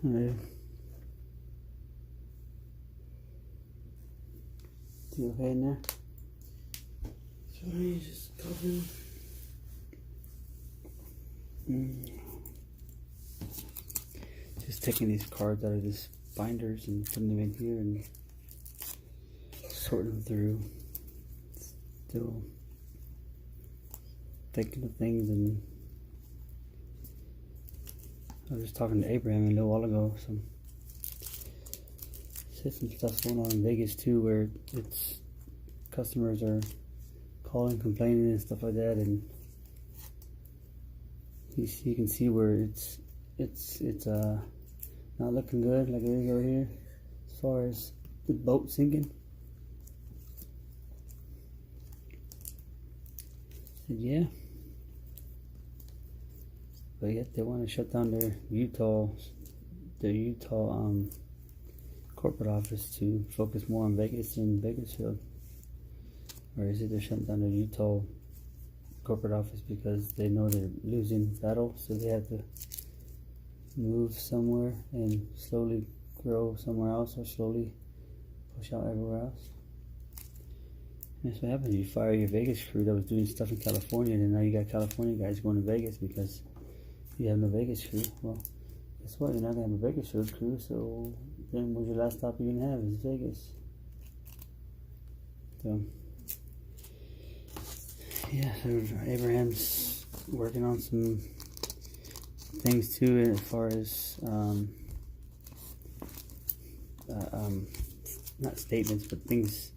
Alright. You okay in there? Sorry, just coughing. Just taking these cards out of this binders and putting them in here and sorting them through. Still thinking of things, and I was just talking to Abraham a little while ago. Some stuff's going on in Vegas too, where it's customers are calling, complaining and stuff like that, and you can see where it's not looking good like it is over here as far as the boat sinking. Said yeah, but yet they want to shut down their Utah corporate office to focus more on Vegas and Bakersfield. Or is it they're shutting down their Utah corporate office because they know they're losing battle, so they have to move somewhere and slowly grow somewhere else, or slowly push out everywhere else? And that's what happens. You fire your Vegas crew that was doing stuff in California, and now you got California guys going to Vegas because you have no Vegas crew. Well, guess what? You're not going to have a Vegas crew, so then what's your last stop you're going to have is Vegas. So yeah, so Abraham's working on some things too, as far as not statements, but things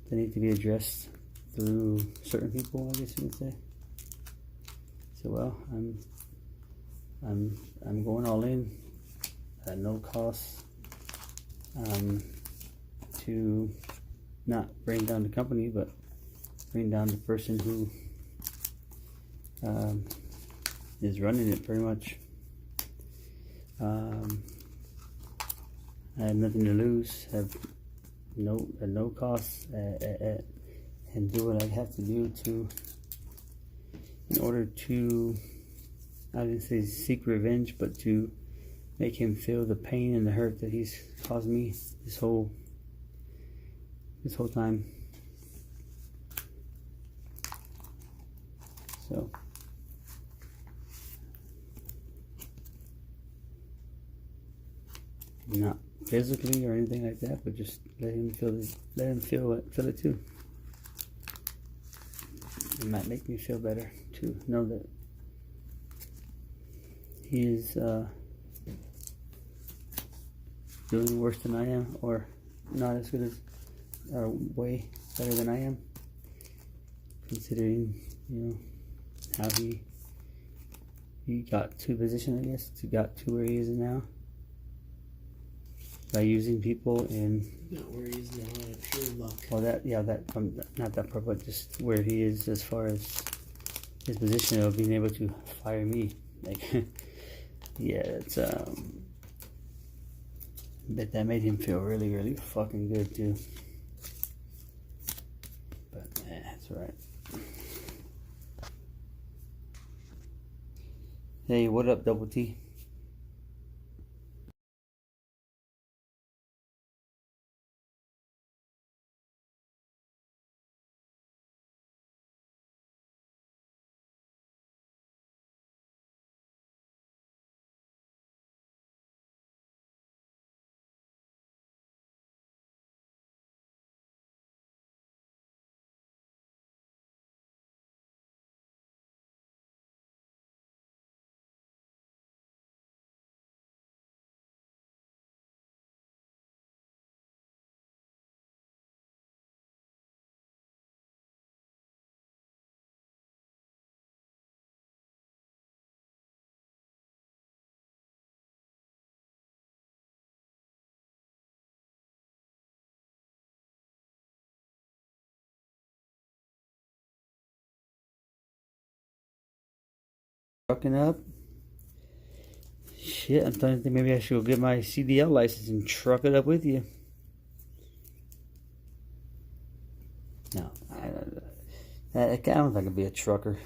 that need to be addressed through certain people, I guess you would say. So well, I'm going all in at no cost to not bring down the company, but bring down the person who is running it pretty much. I have nothing to lose, have no cost, and do what I have to do in order to, I didn't say seek revenge, but to make him feel the pain and the hurt that he's caused me this whole time. So not physically or anything like that, but just let him feel it too. It might make me feel better to know that he is doing worse than I am, or not as good as, or way better than I am, considering, how he got to position, I guess, got to where he is now by using people and not where he is now, pure luck. Well, not that part, but just where he is as far as his position of being able to fire me. Like, yeah, it's bet that made him feel really, really fucking good too. But that's alright. Hey, what up, Double T? Trucking up. Shit, I'm starting to think maybe I should go get my CDL license and truck it up with you. No, I don't think I could be a trucker.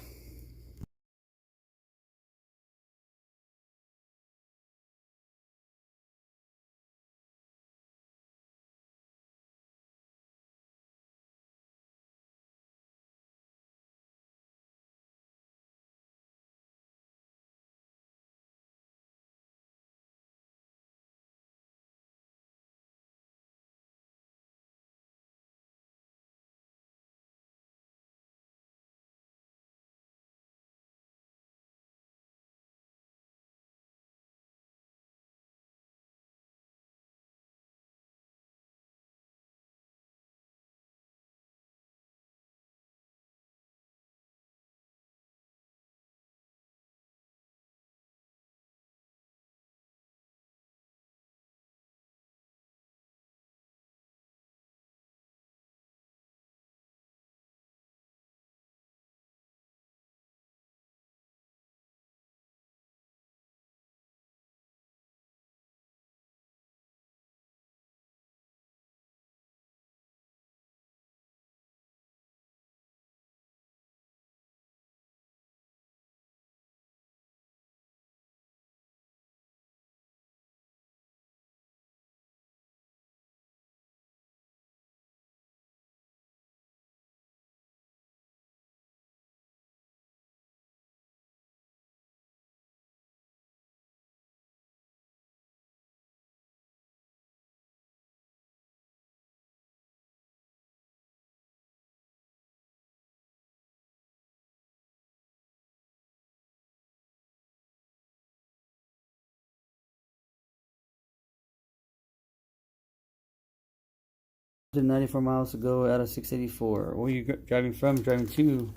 94 miles to go out of 684. Where are you driving from? Driving to?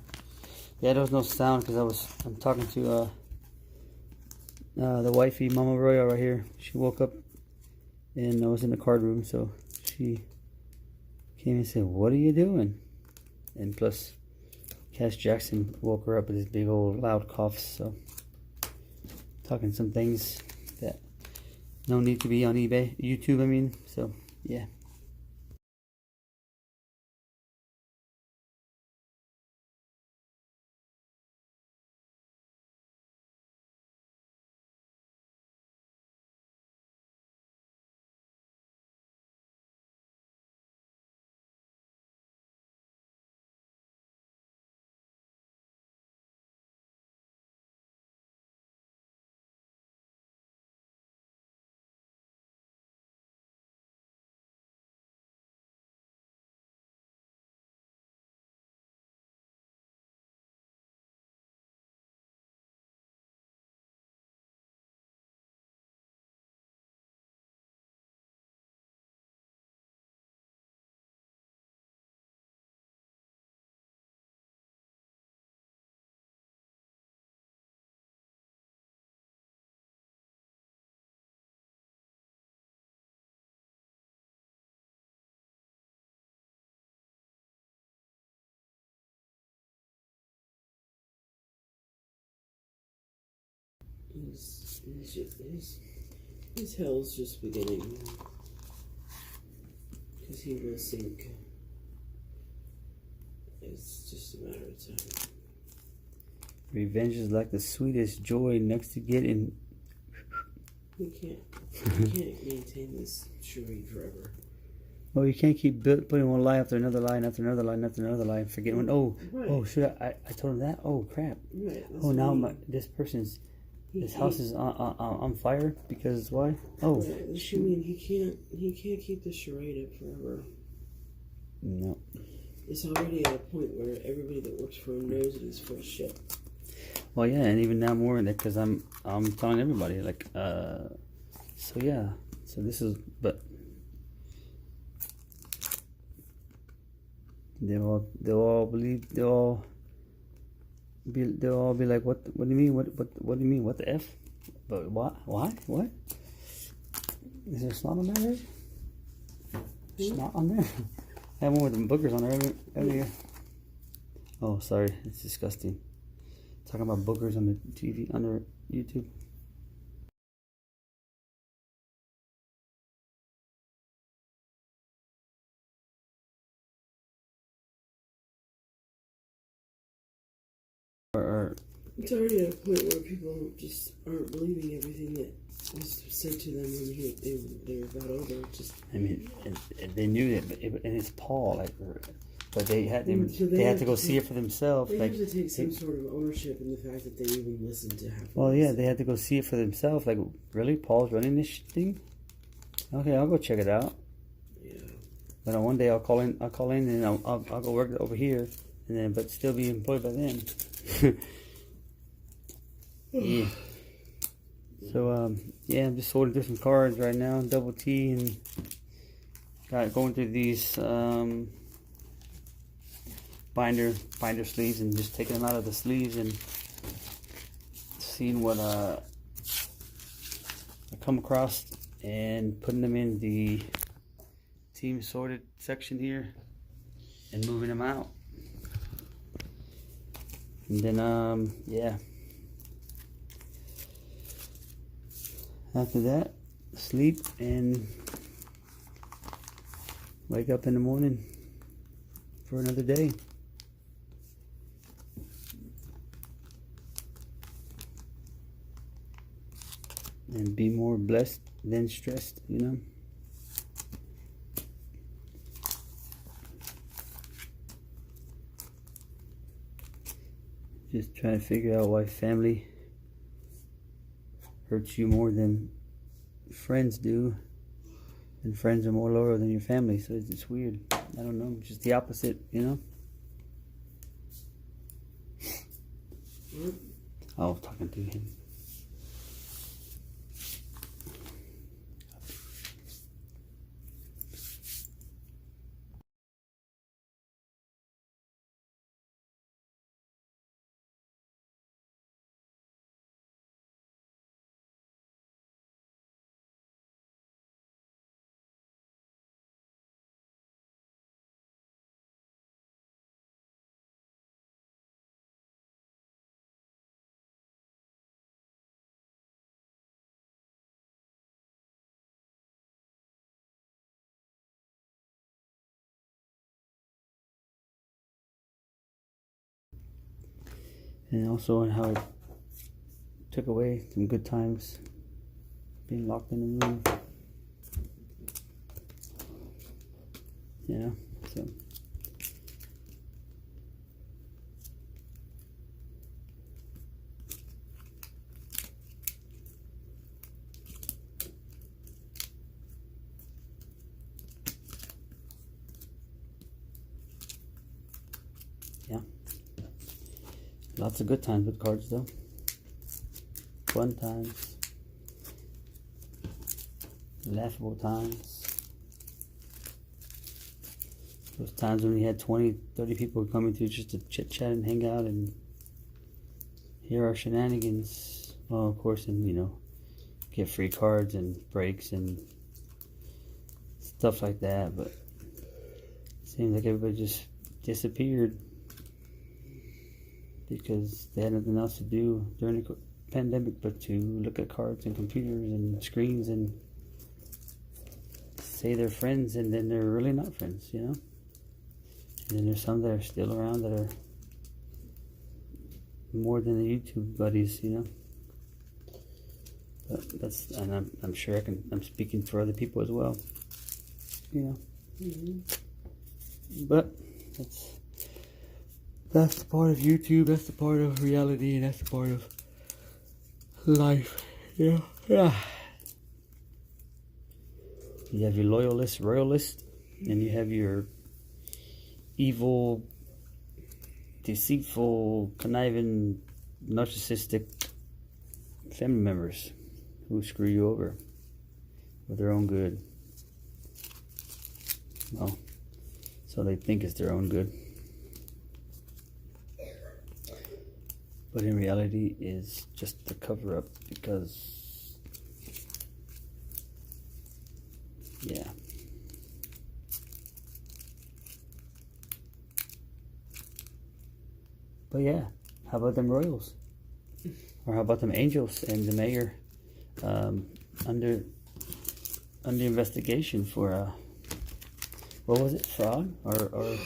Yeah, there was no sound because I'm talking to the wifey, Mama Royal, right here. She woke up and I was in the card room, so she came and said, "What are you doing?" And plus, Cass Jackson woke her up with his big old loud coughs. So talking some things that no need to be on YouTube. I mean, so yeah. His hell's just beginning. Because he will sink. It's just a matter of time. Revenge is like the sweetest joy next to getting. We can't maintain this charade forever. Well, you can't keep putting one lie after another lie, after another lie, after another lie, and forgetting when. Oh, right. Oh, should I told him that? Oh, crap. Right. Oh, now this person's. His house is on fire because why? Oh, right. You mean he can't keep the charade up forever? No. It's already at a point where everybody that works for him knows that he's full of shit. Well, yeah, and even now more because I'm telling everybody like so yeah, so this is but they'll all believe they'll all be like what do you mean what do you mean what the F? But what is there snot on there? Snot on there? I have one with the boogers on there every year. Oh, sorry, it's disgusting. Talking about boogers on the TV, on the YouTube. It's already at a point where people just aren't believing everything that was said to them when they were got older. Just I mean, and they knew that, and it's Paul, like, but they had to go see it for themselves. They like, have to take some sort of ownership in the fact that they even listened to half. Well, yeah, they had to go see it for themselves. Like, really, Paul's running this thing? Okay, I'll go check it out. Yeah. But on one day I'll call in, and I'll go work over here, and then but still be employed by them. Yeah. So yeah, I'm just sorting through some cards right now, double T, and going through these binder sleeves and just taking them out of the sleeves and seeing what I come across and putting them in the team sorted section here and moving them out. And then yeah. After that, sleep and wake up in the morning for another day. And be more blessed than stressed, you know? Just trying to figure out why family hurts you more than friends do, and friends are more loyal than your family. So it's weird. I don't know, just the opposite, you know. I was talking to him. And also on how it took away some good times being locked in a room. You know, so yeah. Lots of good times with cards though. Fun times. Laughable times. Those times when we had 20, 30 people coming through just to chit chat and hang out and hear our shenanigans. Well, of course, and you know, get free cards and breaks and stuff like that. But it seems like everybody just disappeared because they had nothing else to do during the pandemic but to look at cards and computers and screens and say they're friends, and then they're really not friends, you know? And then there's some that are still around that are more than the YouTube buddies, you know? But that's, and I'm sure I'm speaking for other people as well, you know? Mm-hmm. But that's the part of YouTube, that's the part of reality, and that's the part of life, you know? Yeah. You have your loyalist, royalist, and you have your evil, deceitful, conniving, narcissistic family members who screw you over with their own good. Well, so they think it's their own good. But in reality is just the cover up because, yeah. But yeah, how about them royals? Or how about them angels and the mayor under investigation for what was it, fraud or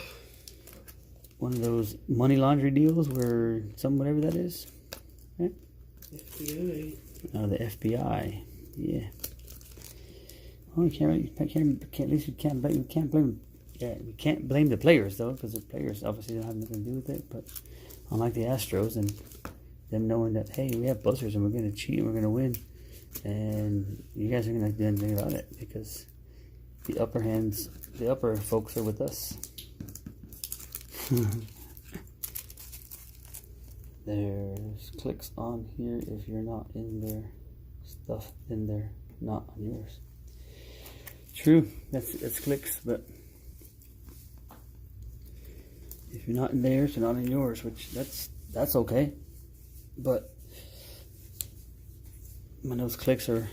one of those money laundry deals where whatever that is, right? FBI. Oh, the FBI, yeah. Well, at least we can't blame. Yeah, we can't blame the players though, because the players obviously don't have nothing to do with it. But unlike the Astros and them knowing that, hey, we have buzzers and we're going to cheat and we're going to win, and you guys are going to do anything about it because the upper folks are with us. There's clicks on here if you're not in their stuff, then they're not on yours. True, that's clicks, but if you're not in theirs, you're not in yours, which that's okay. But when those clicks are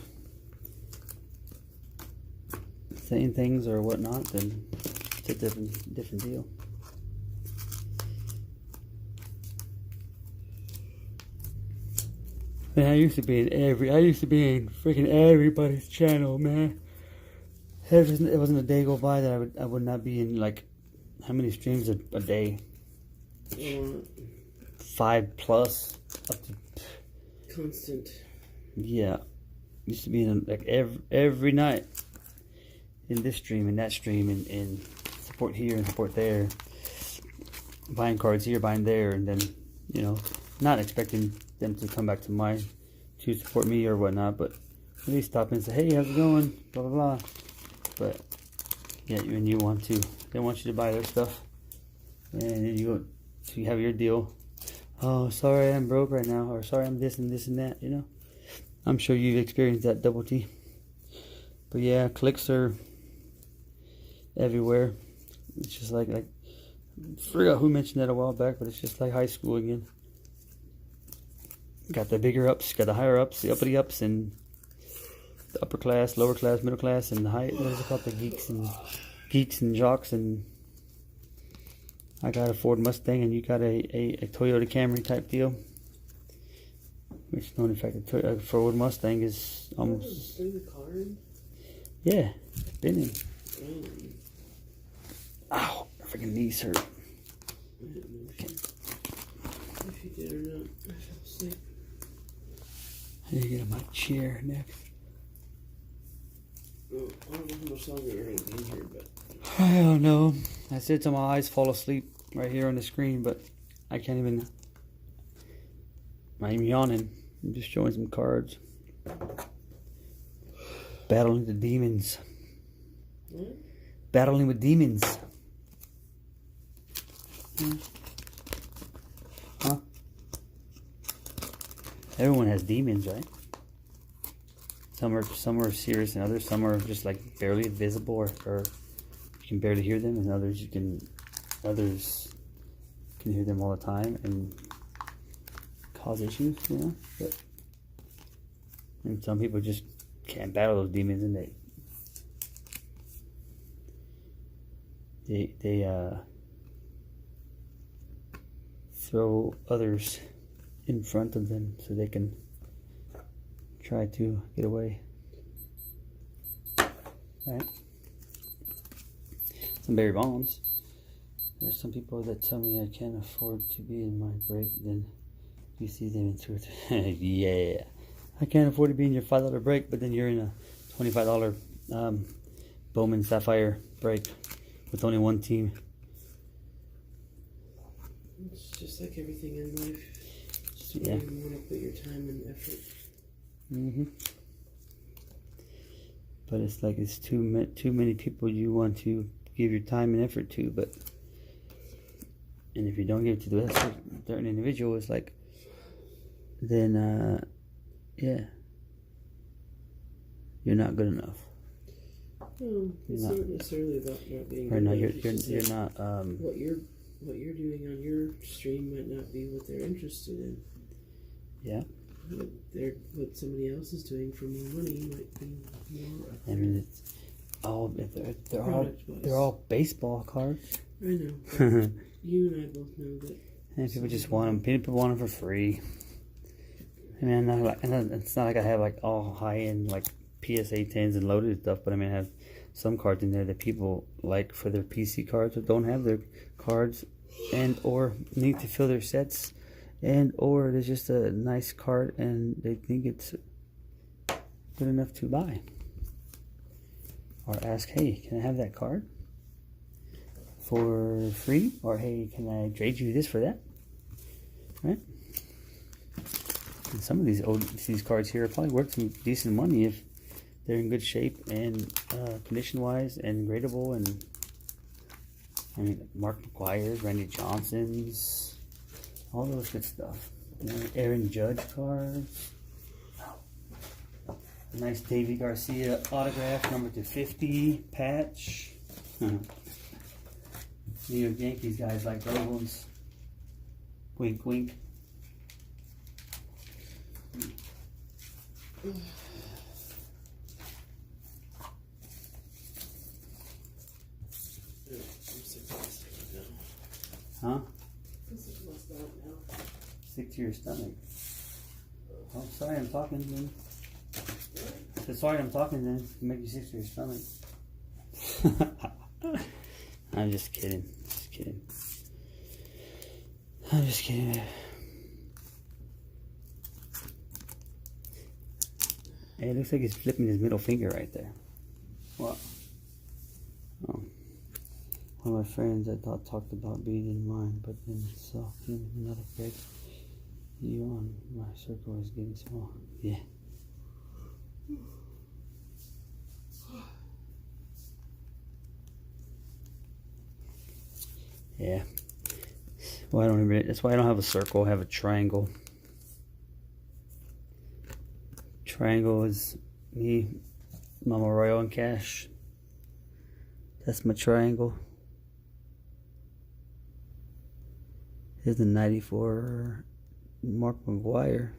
saying things or whatnot, then it's a different deal. Man, I used to be in freaking everybody's channel, man. It wasn't a day go by that I would not be in, like, how many streams a day? 5+ up to constant. Yeah, used to be in like every night in this stream and that stream and support here and support there, buying cards here, buying there, and then, you know, not expecting them to come back to mine to support me or whatnot, but at least stop in and say, hey, how's it going, blah blah blah. But yeah, when you want to, they want you to buy their stuff, and then you have your deal. Oh, sorry, I'm broke right now, or sorry, I'm this and this and that, you know. I'm sure you've experienced that, Double T. But yeah, clicks are everywhere. It's just like I forgot who mentioned that a while back, but it's just like high school again. Got the bigger ups, got the higher ups, the uppity ups, and the upper class, lower class, middle class, and the high. What is it called? The geeks and jocks. And I got a Ford Mustang, and you got a Toyota Camry type deal. Which, no, in fact, a Ford Mustang is almost. Bring the car in? Yeah, been in. Ow, my freaking knees hurt. I didn't know if you did or not. chair next. Well, I don't know how much longer you're going to be here, but... I don't know. I said till my eyes fall asleep right here on the screen, but I can't even... I'm yawning. I'm just showing some cards. Battling the demons. What? Battling with demons. Huh? Everyone has demons, right? Some are serious and others. Some are just like barely visible or you can barely hear them, and others can hear them all the time and cause issues, you know. And some people just can't battle those demons, and they throw others in front of them so they can try to get away. Right? Some berry bombs. There's some people that tell me I can't afford to be in my break, then you see them in truth. Yeah. I can't afford to be in your $5 break, but then you're in a $25 Bowman Sapphire break with only one team. It's just like everything in life. Yeah. You want to put your time and effort. But it's like it's too many people you want to give your time and effort to, and if you don't give it to the certain individual, it's like, then yeah, you're not good enough. No, it's not necessarily about not being right now. You're not. What you're doing on your stream might not be what they're interested in. Yeah. What somebody else is doing for more money might be more. I mean, it's all they're all baseball cards. I know. You and I both know that. And people just want them. People want them for free. I mean, it's not like I have like all high end like PSA 10s and loaded stuff, but I mean, I have some cards in there that people like for their PC cards or don't have their cards, and or need to fill their sets, and or there's just a nice card and they think it's good enough to buy, or ask, hey, can I have that card for free, or hey, can I trade you this for that, right? And some of these cards here are probably worth some decent money if they're in good shape and condition wise and gradable, and I mean, Mark McGuire's, Randy Johnson's, all those good stuff. You know, Aaron Judge cards. A nice Davey Garcia autograph, number 250 patch. New York Yankees guys like those ones. Wink, wink. Huh? Stick to your stomach. Oh, sorry, I'm talking then. I said, sorry, I'm talking then. Make you sick to your stomach. I'm just kidding. Just kidding. I'm just kidding. Hey, it looks like he's flipping his middle finger right there. What? Oh. One of my friends I thought talked about being in mine, but then saw him in another break. You on my circle is getting small. Yeah. Yeah. Well, that's why I don't have a circle, I have a triangle. Triangle is me, Mama Royal, and Cash. That's my triangle. Here's the 94 Mark McGuire.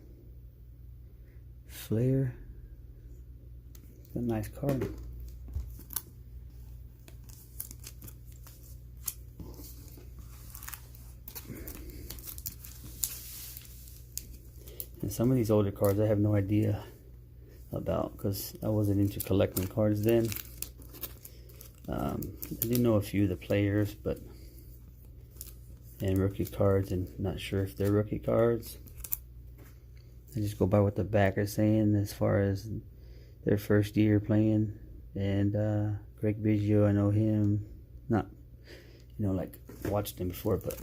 Flair. A nice card. And some of these older cards I have no idea about because I wasn't into collecting cards then. I do know a few of the players, and rookie cards, and not sure if they're rookie cards. I just go by what the back are saying as far as their first year playing. And Greg Biggio, I know him, not, like watched him before, but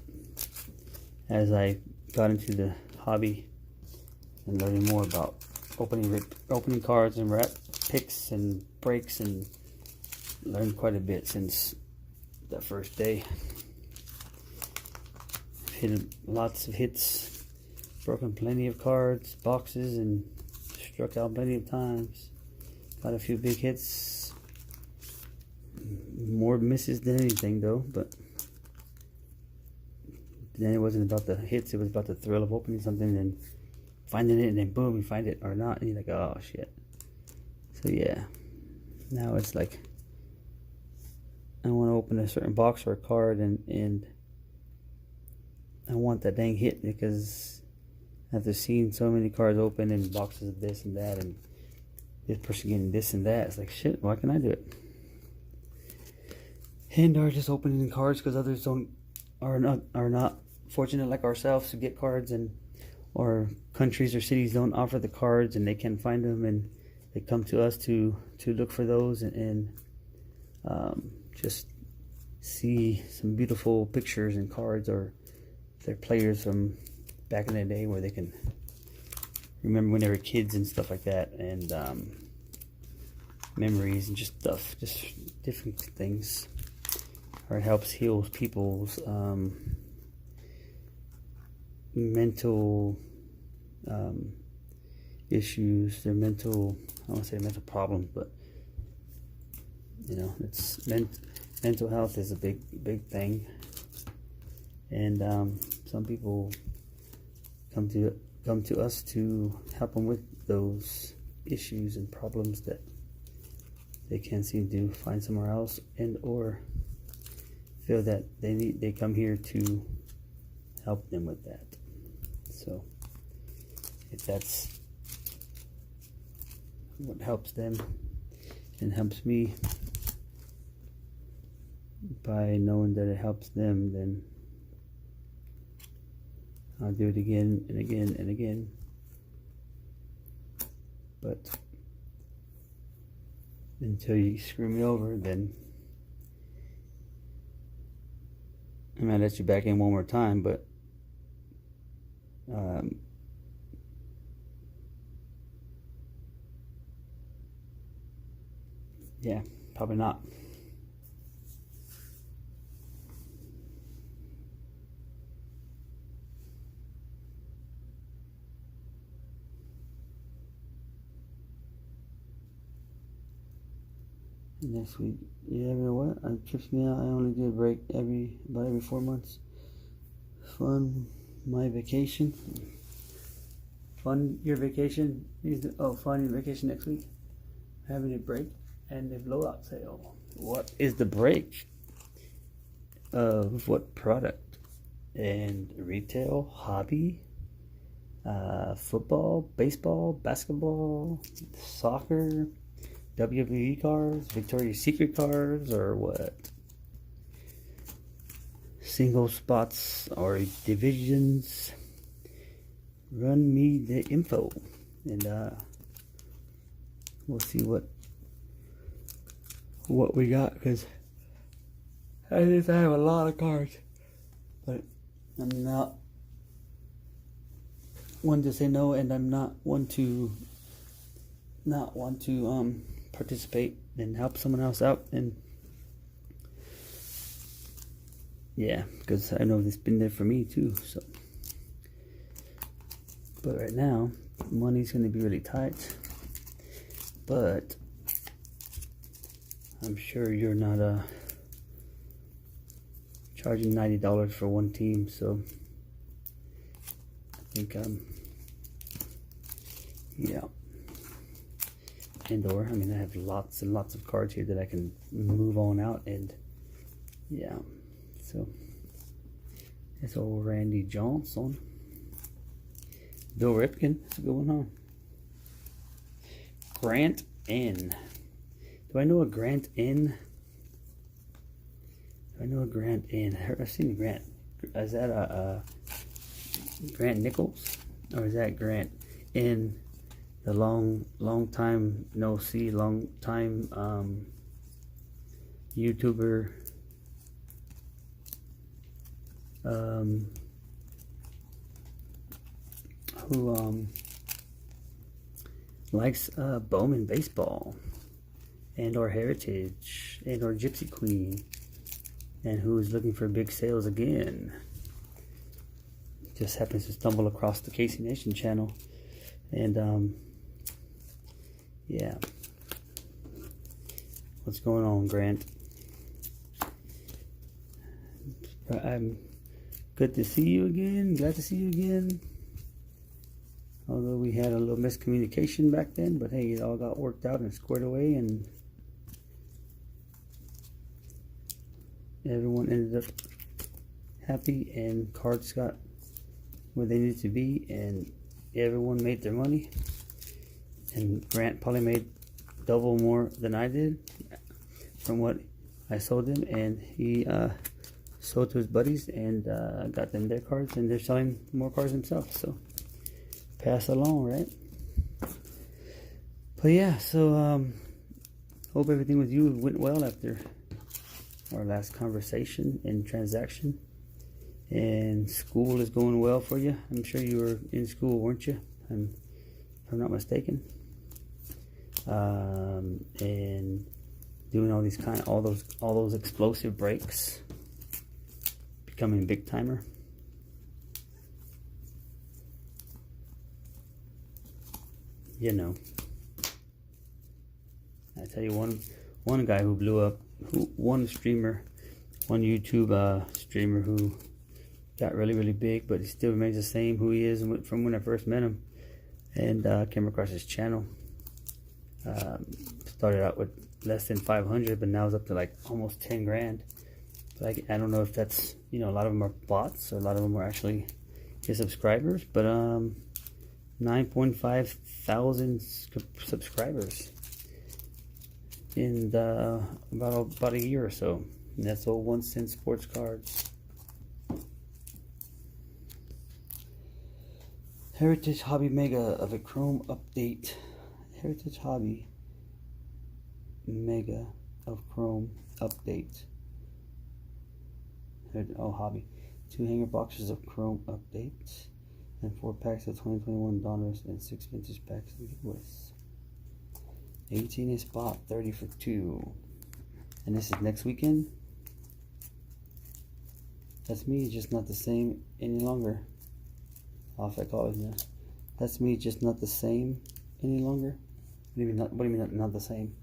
as I got into the hobby and learning more about opening cards and wrap picks and breaks, and learned quite a bit since that first day. Hit lots of hits, broken plenty of cards, boxes, and struck out plenty of times. Got a few big hits, more misses than anything though, but then it wasn't about the hits, it was about the thrill of opening something and finding it, and then boom, you find it or not, and you're like, oh shit. So yeah, now it's like I want to open a certain box or a card, and I want that dang hit, because after seeing so many cards open and boxes of this and that, and this person getting this and that, it's like, shit, why can't I do it? And are just opening cards because others are not fortunate like ourselves to get cards, and or countries or cities don't offer the cards and they can't find them, and they come to us to look for those, and just see some beautiful pictures and cards, or their players from back in the day where they can remember when they were kids and stuff like that, and memories and just stuff, just different things. Or it helps heal people's mental issues, their mental, I don't want to say mental problems, but it's mental health is a big thing, and some people come to us to help them with those issues and problems that they can't seem to find somewhere else, and or feel that they come here to help them with that. So if that's what helps them and helps me, by knowing that it helps them, then I'll do it again and again and again. But until you screw me over, then I might let you back in one more time, but yeah, probably not. Next week, yeah, you know what? It trips me out. I only do a break about every 4 months. Fun your vacation. Fun your vacation next week. Having a break and a blowout sale. What is the break of what product? And retail, hobby, football, baseball, basketball, soccer, WWE cards, Victoria's Secret cards, or what? Single spots or divisions? Run me the info, and we'll see what we got, because I have a lot of cards, but I'm not one to say no, and I'm not one to participate and help someone else out, and yeah, because I know it's been there for me too. So, but right now money's going to be really tight, but I'm sure you're not charging $90 for one team, so I think yeah. And or, I mean, I have lots and lots of cards here that I can move on out, and yeah, so it's old Randy Johnson. Bill Ripken, that's a good one, huh? Grant N. Do I know a Grant N? I've seen Grant. Is that a Grant Nichols? Or is that Grant in the long time no see, long time YouTuber who likes Bowman baseball and or Heritage and or Gypsy Queen, and who's looking for big sales again. Just happens to stumble across the Casey Nation channel, and yeah. What's going on, Grant? I'm good to see you again. Glad to see you again. Although we had a little miscommunication back then, but hey, it all got worked out and squared away, and everyone ended up happy, and cards got where they needed to be, and everyone made their money. And Grant probably made double more than I did from what I sold him, and he sold to his buddies and got them their cards, and they're selling more cards themselves. So pass along, right? But yeah, so hope everything with you went well after our last conversation and transaction, and school is going well for you. I'm sure you were in school, weren't you? If I'm not mistaken. And doing all those explosive breaks, becoming a big timer. You know, I tell you, one guy who blew up, one YouTube streamer who got really big, but he still remains the same who he is from when I first met him, and came across his channel. Started out with less than 500, but now it's up to like almost 10 grand. But I don't know if that's, a lot of them are bots, or a lot of them are actually his subscribers, but 9.5 thousand subscribers in about a year or so. And that's all 1 cent sports cards. Heritage Hobby Mega of a Chrome update. Heritage Hobby Mega of Chrome update. Hobby. 2 hanger boxes of Chrome update, and 4 packs of 2021 Donners, and 6 vintage packs of giveaways. 18 a spot, 30 for 2. And this is next weekend. That's me, just not the same any longer. Off I call it now. That's me, just not the same any longer. What do you mean not the same?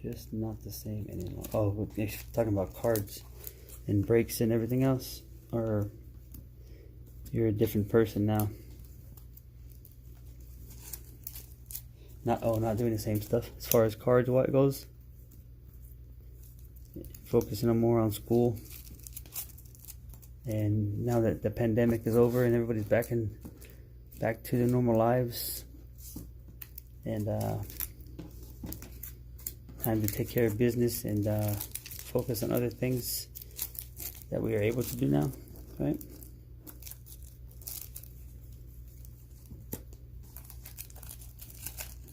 Just not the same any longer. Oh, you're talking about cards and breaks and everything else, or you're a different person now? Not doing the same stuff as far as cards what goes. Focusing on more on school. And now that the pandemic is over and everybody's back to their normal lives, and time to take care of business and focus on other things that we are able to do now, right?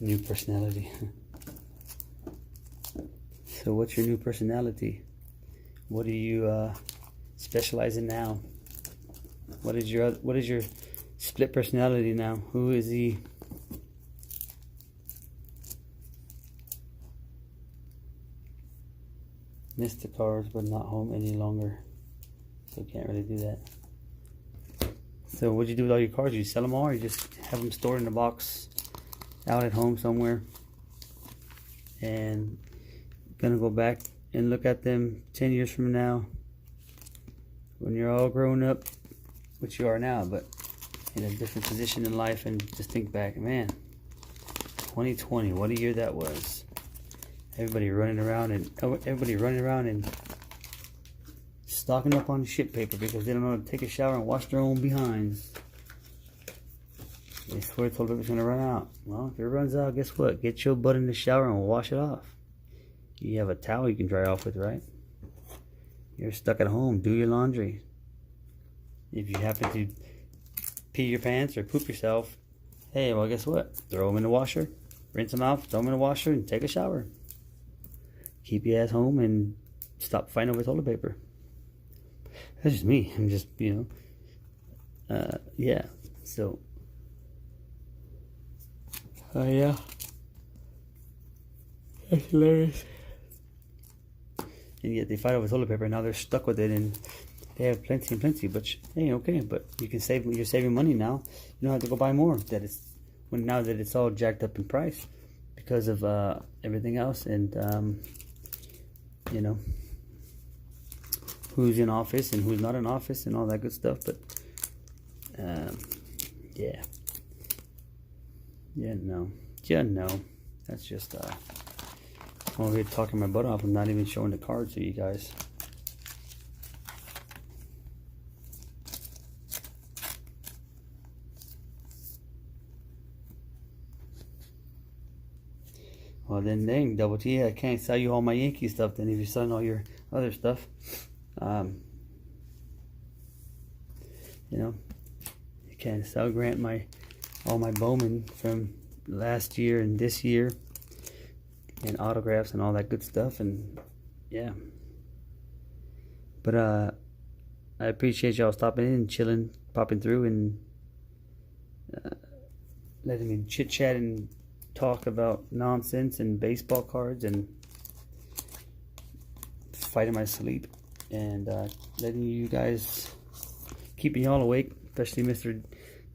New personality. So what's your new personality? What do you specialize in now? What is your split personality now? Who is he? Missed the cards, but not home any longer, so can't really do that. So what'd you do with all your cards? You sell them all, or you just have them stored in a box out at home somewhere, and gonna go back and look at them 10 years from now when you're all grown up, which you are now, but in a different position in life, and just think back, man, 2020, what a year that was. Everybody running around and stocking up on shit paper because they don't know how to take a shower and wash their own behinds. They swear till it's gonna run out. Well, if it runs out, guess what? Get your butt in the shower and wash it off. You have a towel you can dry off with, right? You're stuck at home, do your laundry. If you happen to pee your pants or poop yourself, hey, well, guess what? Throw them in the washer, rinse them out, throw them in the washer, and take a shower. Keep your ass home and stop fighting over toilet paper. That's just me. I'm just, yeah. So, yeah. That's hilarious. And yet they fight over toilet paper. Now they're stuck with it, and they have plenty and plenty. But hey, okay. But you can save. You're saving money now. You don't have to go buy more. Now that it's all jacked up in price because of everything else, and who's in office and who's not in office and all that good stuff. But yeah, no. That's just I'm over here talking my butt off. I'm not even showing the cards to you guys. Well, then dang, Double T, I can't sell you all my Yankee stuff then if you're selling all your other stuff. You can't sell Grant all my Bowman from last year and this year, and autographs and all that good stuff, and yeah. But I appreciate y'all stopping in and chilling, popping through, and letting me chit chat and talk about nonsense and baseball cards and fighting my sleep, and letting you guys, keeping y'all awake, especially Mr.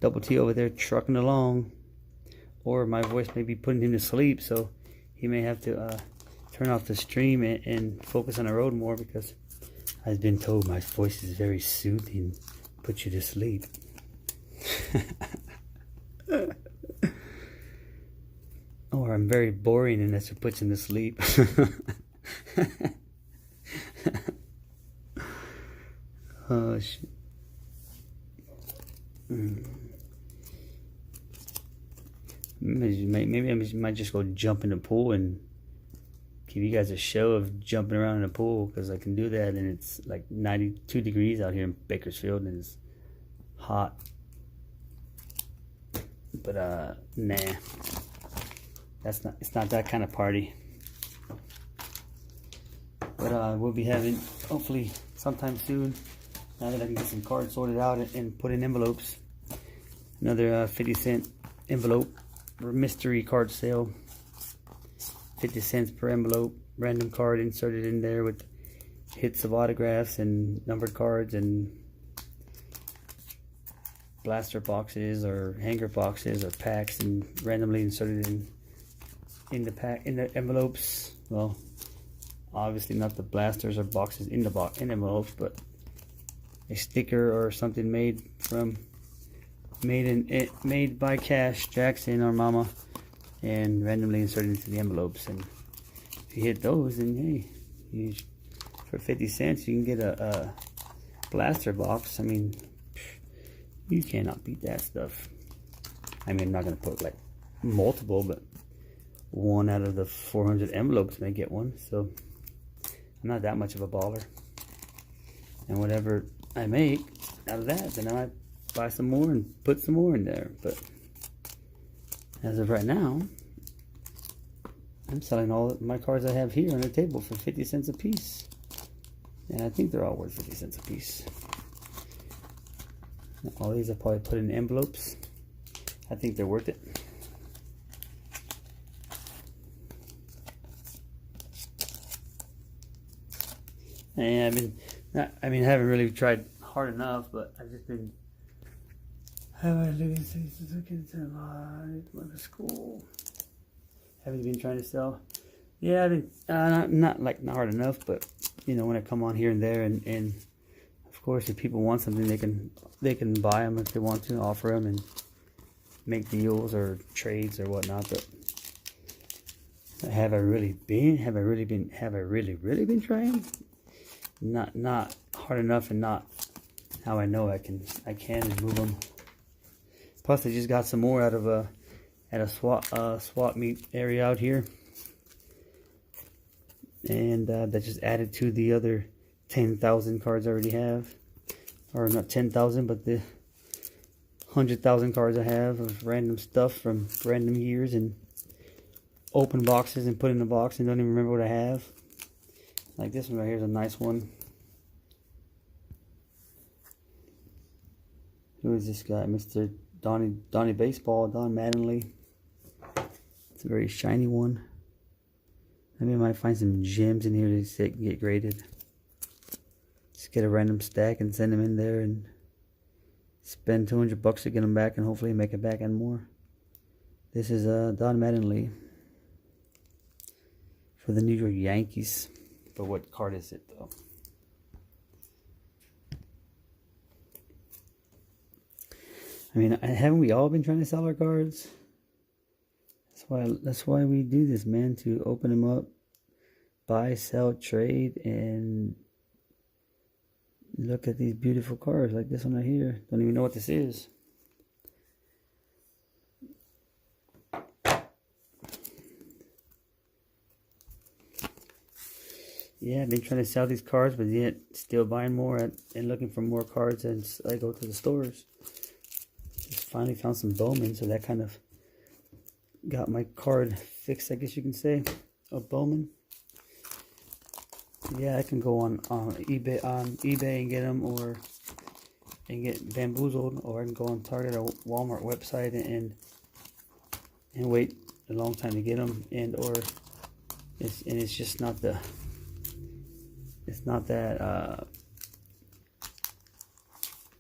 Double T over there trucking along, or my voice may be putting him to sleep, so he may have to turn off the stream and focus on the road more, because I've been told my voice is very soothing, put you to sleep. Or I'm very boring and that's what puts him to sleep. Oh shit. Maybe I might just go jump in the pool and give you guys a show of jumping around in the pool, because I can do that, and it's like 92 degrees out here in Bakersfield and it's hot. But nah, it's not that kind of party. But we'll be having, hopefully sometime soon, now that I can get some cards sorted out and put in envelopes, another 50-cent envelope mystery card sale. 50 cents per envelope, random card inserted in there with hits of autographs and numbered cards and blaster boxes or hanger boxes or packs, and randomly inserted in the envelopes. Well, obviously not the blasters or boxes in envelopes, but a sticker or something made by Cash Jackson or Mama, and randomly inserted into the envelopes. And if you hit those, then hey, for 50 cents you can get a blaster box. I mean, you cannot beat that stuff. I mean, I'm not gonna put like multiple, but one out of the 400 envelopes may get one. So I'm not that much of a baller. And whatever I make out of that, then I might buy some more and put some more in there. But as of right now, I'm selling all my cards I have here on the table for 50 cents a piece. And I think they're all worth 50 cents a piece. All these I probably put in envelopes. I think they're worth it. And I haven't really tried hard enough, but I've just been looking to school. Haven't been trying to sell. Yeah, I've been not hard enough, but when I come on here and there, and of course if people want something, they can buy them if they want to, offer them and make deals or trades or whatnot. But have I really been trying? Not hard enough, and not how I know I can move them. Plus, I just got some more out of at a swap meet area out here, and that just added to the other 10,000 cards I already have, or not 10,000, but the 100,000 cards I have of random stuff from random years, and open boxes and put in the box and don't even remember what I have. Like this one right here is a nice one. Who is this guy? Mr. Donnie Baseball, Don Mattingly. It's a very shiny one. Maybe I might find some gems in here to get graded. Just get a random stack and send them in there and spend $200 to get them back and hopefully make it back and more. This is Don Mattingly for the New York Yankees. But what card is it though? I mean, haven't we all been trying to sell our cards? That's why we do this, man, to open them up, buy, sell, trade, and look at these beautiful cards like this one right here. Don't even know what this is. Yeah, I've been trying to sell these cards, but yet still buying more and looking for more cards as I go to the stores. Just finally found some Bowman, so that kind of got my card fixed, I guess you can say, of Bowman. Yeah, I can go on eBay and get them, and get bamboozled, or I can go on Target or Walmart website and wait a long time to get them, it's just not the. It's not that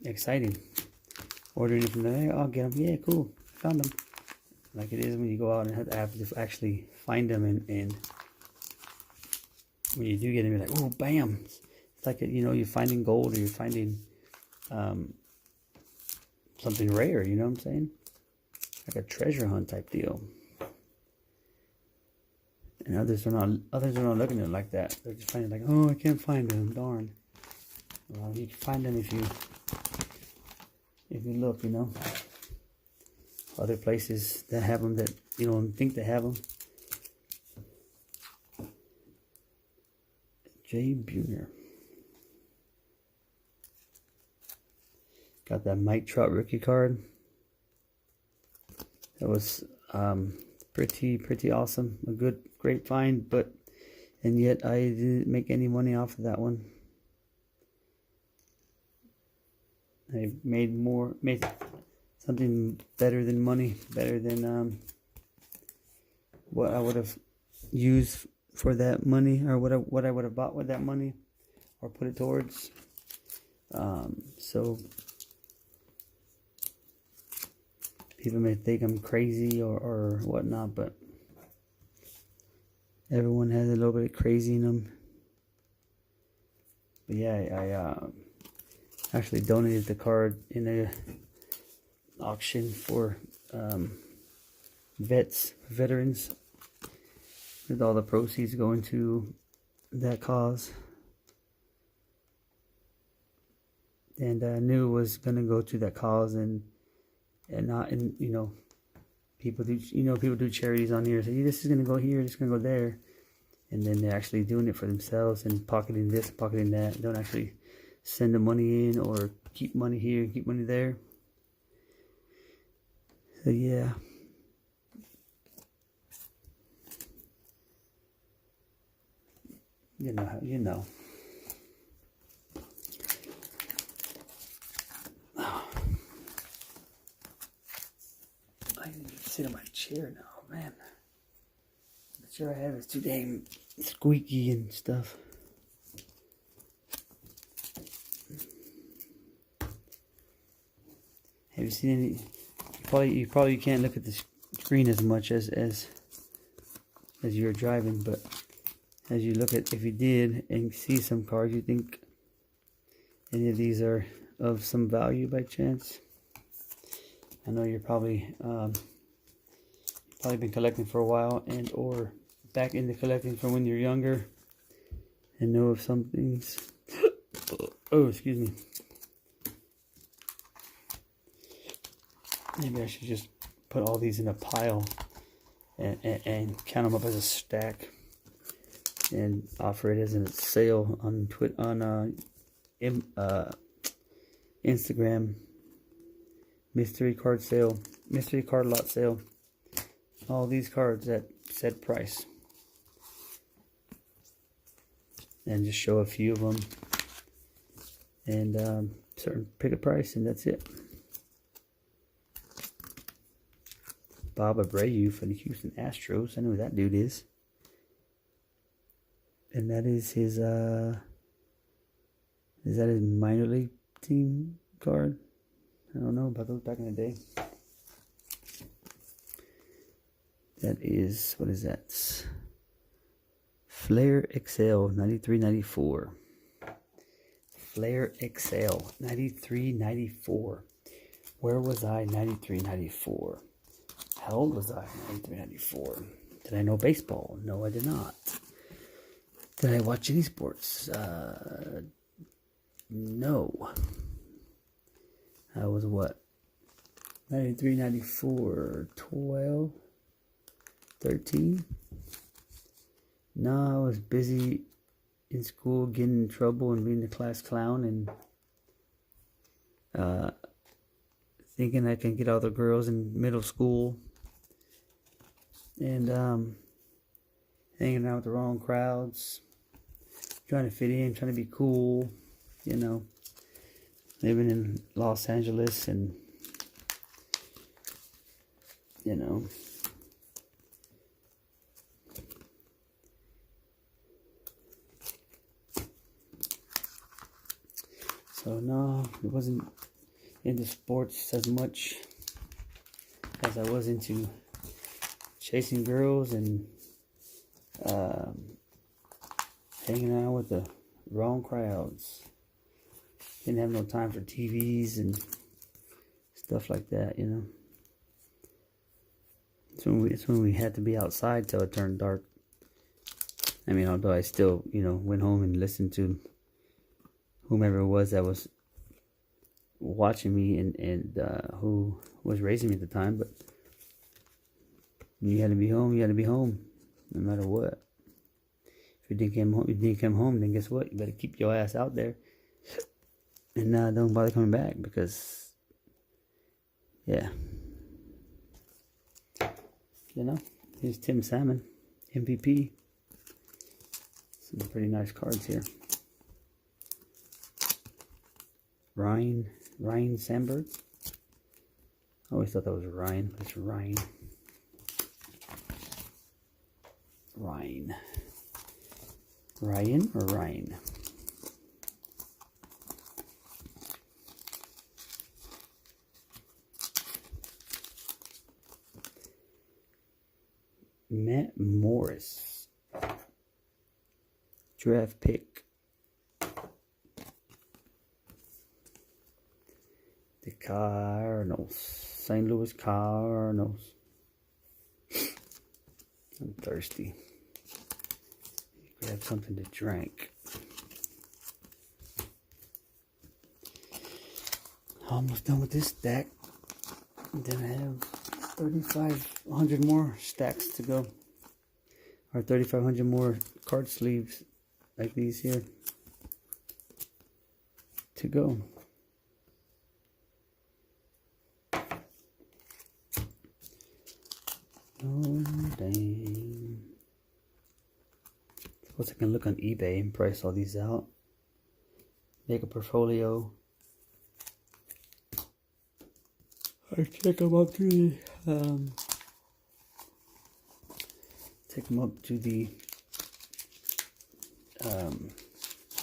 exciting. Ordering it from there, hey, I'll get them. Yeah, cool, found them. Like it is when you go out and have to actually find them, and when you do get them, you're like, oh, bam! It's like you're finding gold, or you're finding something rare. You know what I'm saying? Like a treasure hunt type deal. And others are not looking at it like that. They're just finding like, oh, I can't find them, darn. Well, you can find them if you look, Other places that have them that you don't think they have them. Jay Buhner. Got that Mike Trout rookie card. That was pretty awesome. A great find, and yet I didn't make any money off of that one. I made something better than money, better than what I would have used for that money, or what I would have bought with that money, or put it towards. So people may think I'm crazy or whatnot, but everyone has a little bit of crazy in them. But yeah, I actually donated the card in a auction for veterans, with all the proceeds going to that cause. And I knew it was gonna go to that cause, and people do charities on here. Say, this is gonna go here, this is gonna go there, and then they're actually doing it for themselves and pocketing this, pocketing that. They don't actually send the money in or keep money here, keep money there. So yeah. You know. I need to sit on my chair now, man. The chair I have is too dang squeaky and stuff. Have you seen any? You probably can't look at the screen as much as you're driving, but as you look at, if you did and see some cards, you think any of these are of some value by chance? I know you're probably been collecting for a while, and or back into collecting from when you're younger, and know of some things. Oh, excuse me. Maybe I should just put all these in a pile and count them up as a stack, and offer it as a sale on Instagram. Mystery card sale. Mystery card lot sale. All these cards at set price. And just show a few of them. And pick a price, and that's it. Bob Abreu for the Houston Astros. I know who that dude is. And that is his, is that his minor league team card? I don't know about those back in the day. That is, what is that? Flair XL 93-94. Flair XL 93-94. Where was I 93-94? How old was I 93-94? Did I know baseball? No, I did not. Did I watch any sports? No. I was what? 93, 94, 12, 13? No, I was busy in school getting in trouble and being the class clown and thinking I can get all the girls in middle school and hanging out with the wrong crowds, trying to fit in, trying to be cool, you know, living in Los Angeles and, you know, so no, it wasn't into sports as much as I was into chasing girls and hanging out with the wrong crowds. Didn't have no time for TVs and stuff like that, you know. It's when we had to be outside till it turned dark. I mean, although I still, you know, went home and listened to whomever it was that was watching me and who was raising me at the time, but you had to be home, no matter what. If you didn't come home, then guess what? You better keep your ass out there and don't bother coming back because, yeah. You know, here's Tim Salmon, MVP. Some pretty nice cards here. Ryan Sandberg. I always thought that was Ryan. It's Ryan. Ryan or Ryan? Matt Morris. Draft pick. The Cardinals. St. Louis Cardinals. I'm thirsty. Grab something to drink. Almost done with this stack. And then I have 3,500 more stacks to go. Or 3,500 more card sleeves like these here to go. Oh, dang. Suppose I can look on eBay and price all these out. Make a portfolio. Or check them up to the,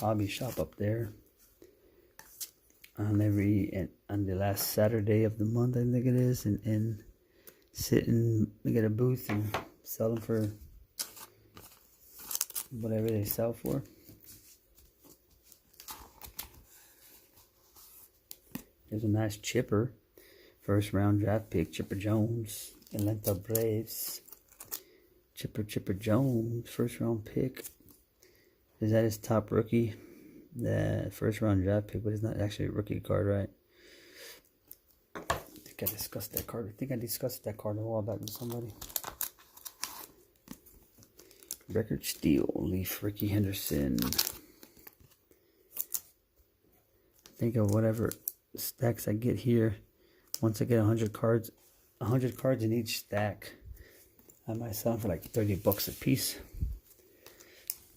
hobby shop up there. On the last Saturday of the month, I think it is, and sit and get a booth and sell them for whatever they sell for. There's a nice chipper. First round draft pick, Chipper Jones. Atlanta Braves. Chipper Jones. First round pick. Is that his top rookie? The first round draft pick, but it's not actually a rookie card, right? I think I discussed that card a while back with somebody. Record Steel, Leaf, Ricky Henderson. Think of whatever stacks I get here. Once I get 100 cards, 100 cards in each stack, I might sell them for like $30 a piece.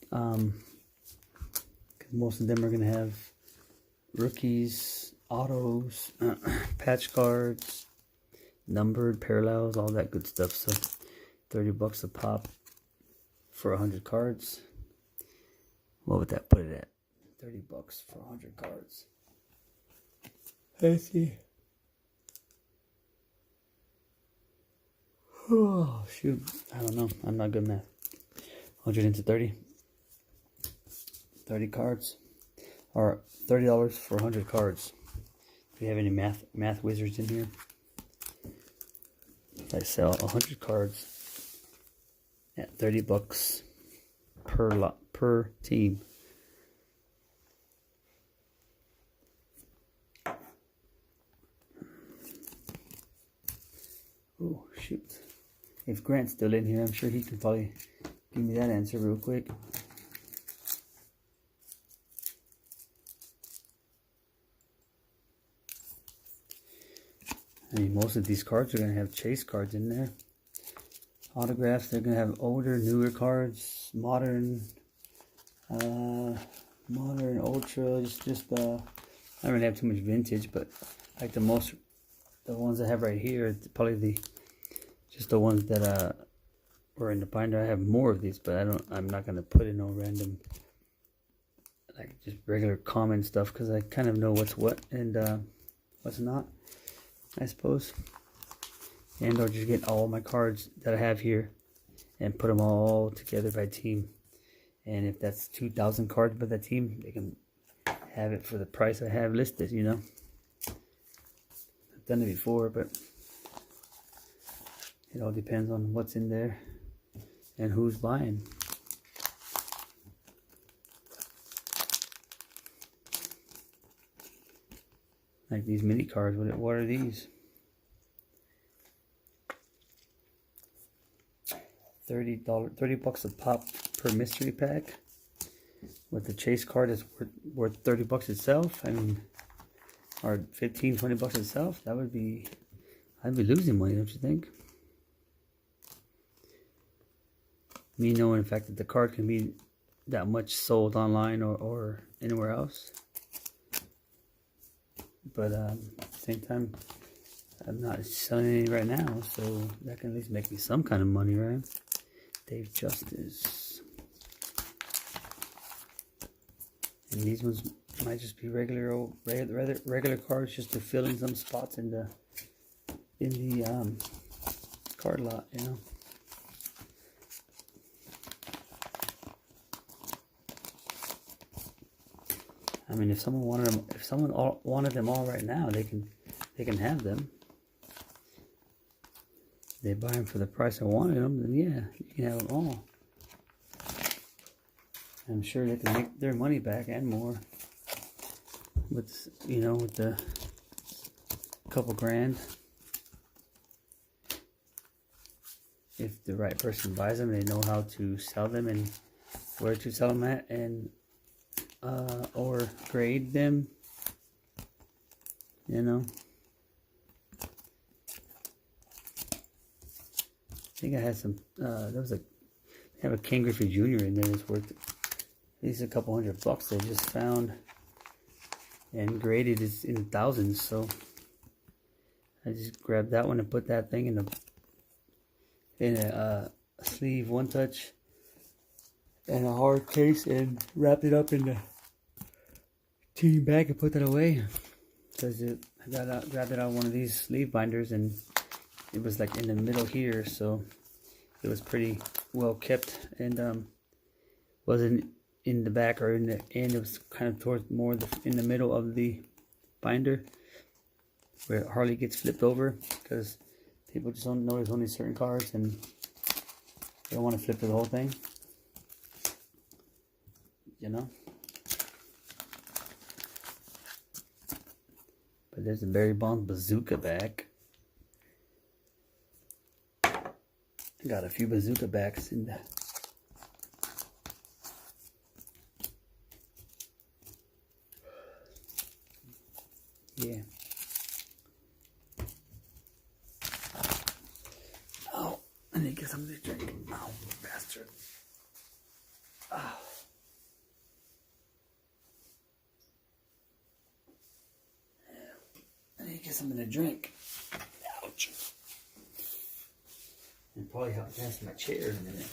Because most of them are gonna have rookies, autos, patch cards, numbered parallels, all that good stuff. So $30 a pop for 100 cards. What would that put it at? $30 for 100 cards. Let's see. Oh shoot, I don't know. I'm not good at math. 100 into 30. 30 cards, or $30 for 100 cards. Do you have any math wizards in here? If I sell 100 cards at $30 per team. Oh shoot! If Grant's still in here, I'm sure he can probably give me that answer real quick. I mean, most of these cards are going to have chase cards in there. Autographs, they're going to have older, newer cards. Modern, ultra, I don't really have too much vintage, but like the ones I have right here, probably just the ones that were in the binder. I have more of these, but I'm not going to put in no random, like just regular common stuff, because I kind of know what's what and what's not, I suppose. And or just get all my cards that I have here and put them all together by team. And if that's 2,000 cards by that team, they can have it for the price I have listed, you know. I've done it before, but it all depends on what's in there and who's buying. Like these mini cards, what are these? $30 a pop per mystery pack. With the chase card is worth $30 itself. I mean, or $15-20 itself. I'd be losing money, don't you think? Me knowing the fact that the card can be that much sold online or anywhere else. But at the same time, I'm not selling any right now, so that can at least make me some kind of money, right? Dave Justice. And these ones might just be regular cards, just to fill in some spots in the card lot, you know. I mean, if someone wanted them all right now, they can have them. They buy them for the price I wanted them, then yeah, you can have them all. I'm sure they can make their money back and more with, you know, with the couple grand. If the right person buys them, they know how to sell them and where to sell them at, and or grade them, you know. I think I had some, I have a Ken Griffey Jr. in there that's worth at least a couple $100 I just found, and graded is in thousands, so I just grabbed that one and put that thing in a sleeve one touch and a hard case and wrapped it up in the team bag and put that away. Because I grabbed it out of one of these sleeve binders and it was like in the middle here, so it was pretty well kept, and wasn't in the back or in the end. It was kind of towards more in the middle of the binder where it hardly gets flipped over, because people just don't know there's only certain cards and they don't want to flip the whole thing, you know. But there's a Barry Bonds bazooka back. Got a few bazooka backs in the yeah. something to drink. Oh, bastard. Oh. I need to get something to drink. Ouch. And probably help pass my chair in a minute.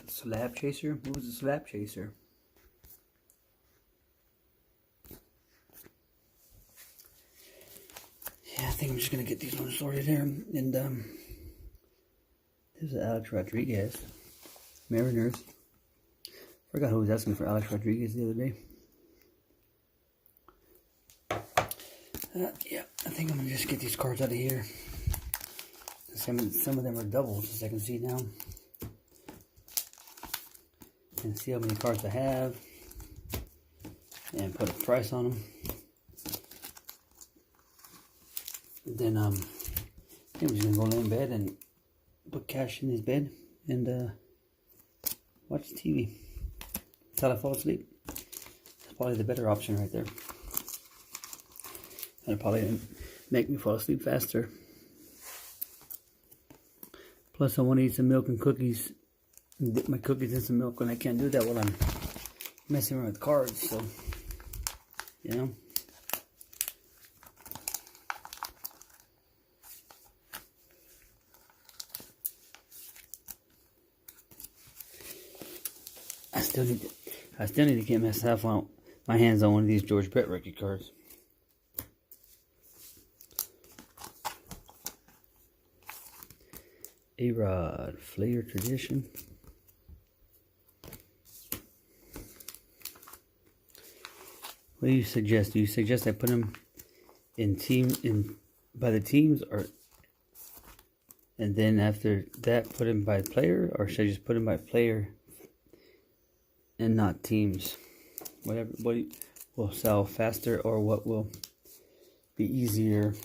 Slab chaser? What was the slab chaser? Yeah, I think I'm just gonna get these ones sorted here. And this is Alex Rodriguez, Mariners. Forgot who was asking for Alex Rodriguez the other day. Yeah, I think I'm gonna just get these cards out of here. Some of them are doubles, as I can see now. And see how many cards I have. And put a price on them. And then I think I'm just gonna go lay in bed and put cash in his bed and watch TV until I fall asleep. That's probably the better option right there. It'll probably make me fall asleep faster. Plus I want to eat some milk and cookies. And dip my cookies in some milk, and I can't do that while I'm messing around with cards, so, you know. I still need to get myself on my hands on one of these George Brett rookie cards. A-Rod, Flair Tradition. What do you suggest? Do you suggest I put them by the teams, or and then after that put them by player, or should I just put them by player and not teams? Whatever. What will sell faster, or what will be easier?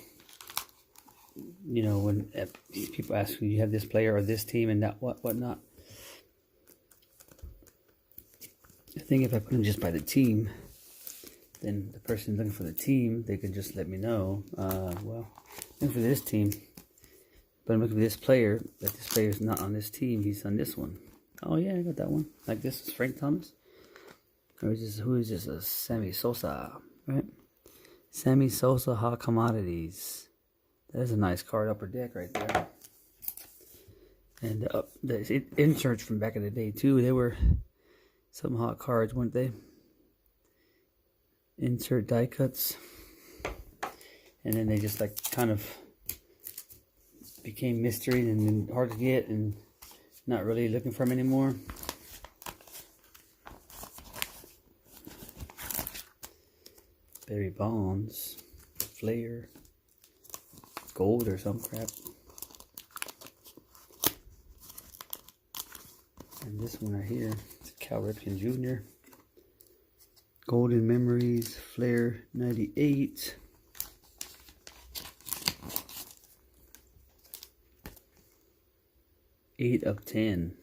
You know, when people ask you have this player or this team and that whatnot. I think if I put them just by the team, then the person looking for the team, they could just let me know. Well, looking for this team, but I'm looking for this player. But this player is not on this team; he's on this one. Oh yeah, I got that one. Like this is Frank Thomas, or is this, who is this? Sammy Sosa, right? Sammy Sosa, Hot Commodities. That's a nice card, upper deck right there. And the inserts from back in the day too. They were some hot cards, weren't they? Insert die cuts, and then they just like kind of became mystery and hard to get, and not really looking for them anymore. Barry Bonds, Flair, gold or some crap, and this one right here, it's Cal Ripken Jr. Golden Memories, Flair 98. Eight of 10.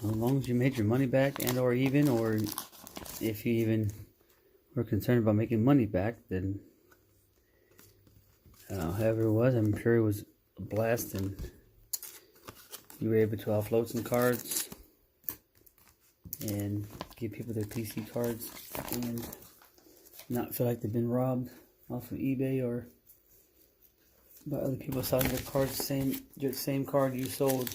As long as you made your money back and or even, or if you even were concerned about making money back, then however it was, I'm sure it was a blast and you were able to offload some cards and give people their PC cards and not feel like they've been robbed off of eBay or by other people selling their cards, your same card you sold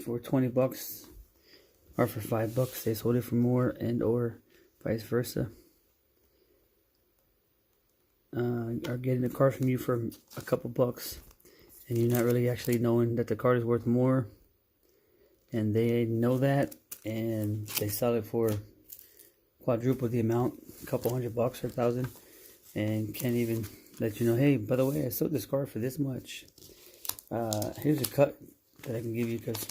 for 20 bucks or for $5, they sold it for more, and or vice versa. Are getting a card from you for a couple bucks, and you're not really actually knowing that the card is worth more, and they know that, and they sell it for quadruple the amount, a couple $100 or $1,000, and can't even let you know, hey, by the way, I sold this card for this much. Here's a cut that I can give you because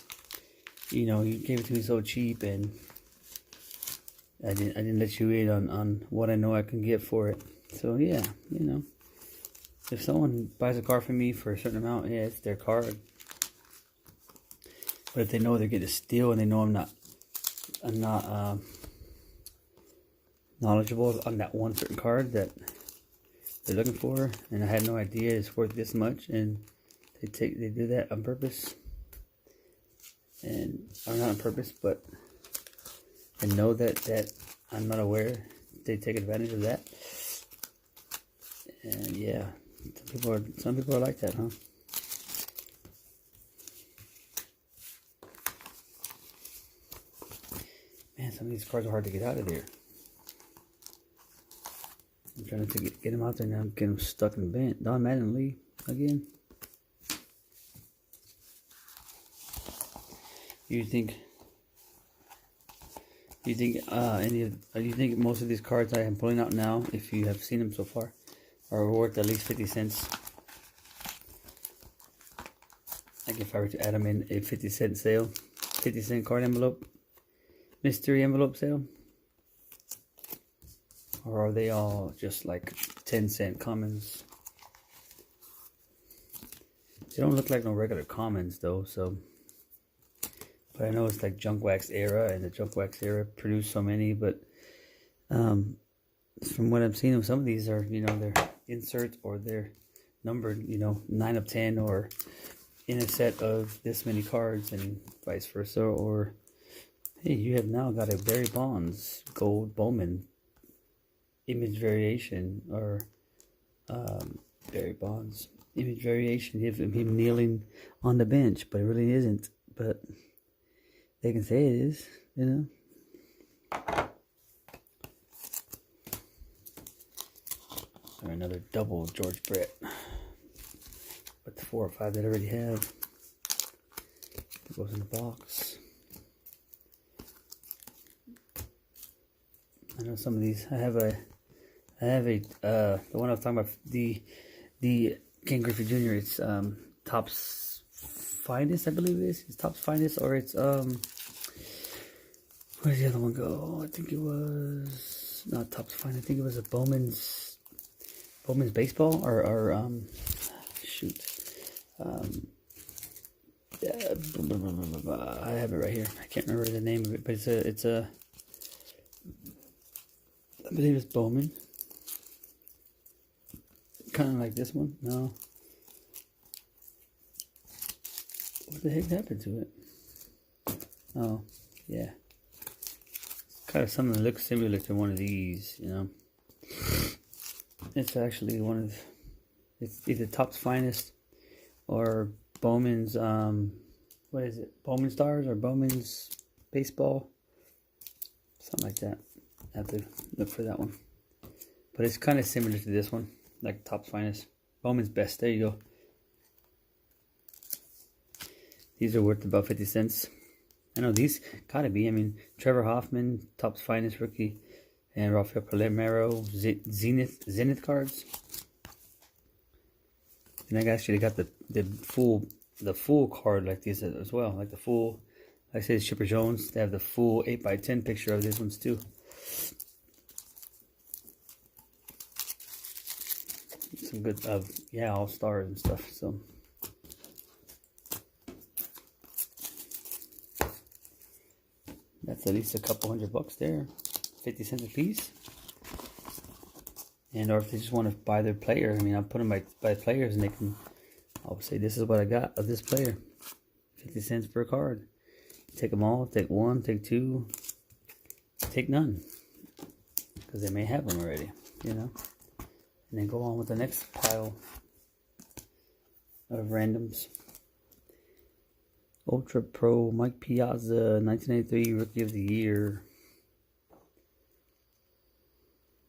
you know you gave it to me so cheap, and I didn't let you in on what I know I can get for it. So yeah, you know, if someone buys a card from me for a certain amount, yeah, it's their card. But if they know they're getting a steal and they know I'm not knowledgeable on that one certain card that they're looking for, and I had no idea it's worth this much, and they do that on purpose, and or not on purpose, but I know that I'm not aware, they take advantage of that. And yeah, some people are like that, huh? Man, some of these cards are hard to get out of there. I'm trying to get them out there now. Get them stuck and bent. Don Madden Lee again. You think most of these cards I am pulling out now, if you have seen them so far, are worth at least 50 cents? Like if I were to add them in a 50-cent sale, 50-cent card envelope, mystery envelope sale, or are they all just like 10-cent commons? They don't look like no regular commons though, so. But I know it's like junk wax era, and the junk wax era produced so many. But from what I'm seeing, some of these are, you know, they're inserts or they're numbered, you know, 9 of 10, or in a set of this many cards, and vice versa. Or hey, you have now got a Barry Bonds gold Bowman image variation, or Barry Bonds image variation of him kneeling on the bench, but it really isn't. But they can say it is, you know. Or another double George Brett. But the 4 or 5 that I already have. It goes in the box. I know some of these. I have a the one I was talking about, the Ken Griffey Jr. It's Topps Finest, I believe it is. It's Topps Finest, or it's where did the other one go? I think it was not Topps Finest. I think it was a Bowman's Baseball, or shoot. I have it right here. I can't remember the name of it, but it's a I believe it's Bowman. Kind of like this one. No. What the heck happened to it? Oh, yeah. Kind of something that looks similar to one of these, you know. It's actually it's either Topps Finest or Bowman's, what is it? Bowman Stars or Bowman's Baseball? Something like that. I have to look for that one. But it's kind of similar to this one, like Topps Finest. Bowman's Best, there you go. These are worth about 50 cents. I know these gotta be. I mean, Trevor Hoffman, Topps Finest rookie. and Rafael Palmeiro Zenith cards. And I actually got the full card like this as well, like the full. Like I said, Chipper Jones. They have the full 8x10 picture of these ones too. Some good all stars and stuff. So that's at least a couple $100 there, 50 cents a piece. And or if they just want to buy their player, I mean, I'll put them by players, and they can. I'll say this is what I got of this player, 50 cents per card. Take them all. Take one. Take two. Take none, because they may have them already, you know. And then go on with the next pile of randoms. Ultra Pro Mike Piazza, 1983 Rookie of the Year.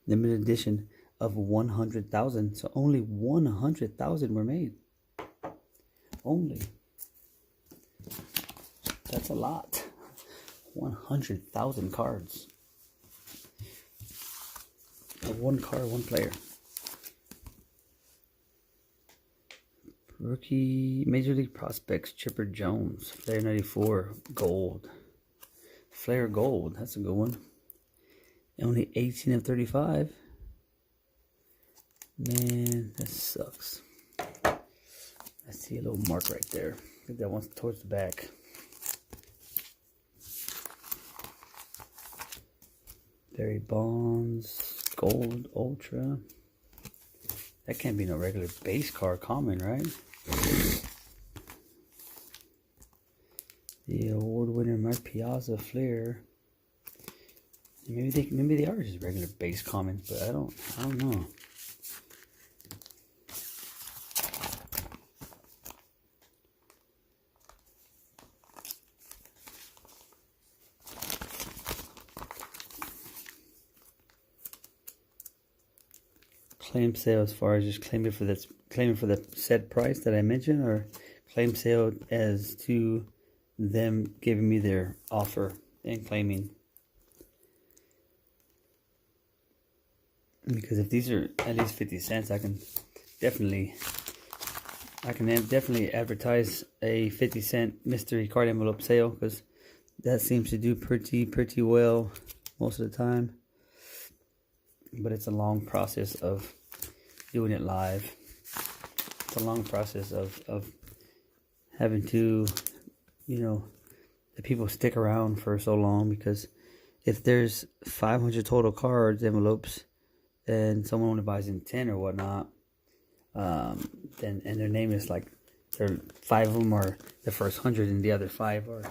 Limited edition of 100,000. So only 100,000 were made. Only. That's a lot. 100,000 cards. One card, one player. Rookie Major League Prospects, Chipper Jones, Flair 94, Gold. Flair Gold, that's a good one. Only 18 of 35. Man, that sucks. I see a little mark right there. I think that one's towards the back. Barry Bonds, Gold, Ultra. That can't be no regular base card common, right? The award winner Mike Piazza Flair. Maybe they are just regular base common, but I don't know. Claim sale as far as just claiming for the set price that I mentioned, or claim sale as to them giving me their offer and claiming. Because if these are at least 50 cents, I can definitely advertise a 50-cent mystery card envelope sale, because that seems to do pretty well most of the time. But it's a long process of doing it live. It's a long process of having to, you know, the people stick around for so long, because if there's 500 total cards, envelopes, and someone only buys in 10 or whatnot, then and their name is like, there 5 of them are the first 100 and the other 5 are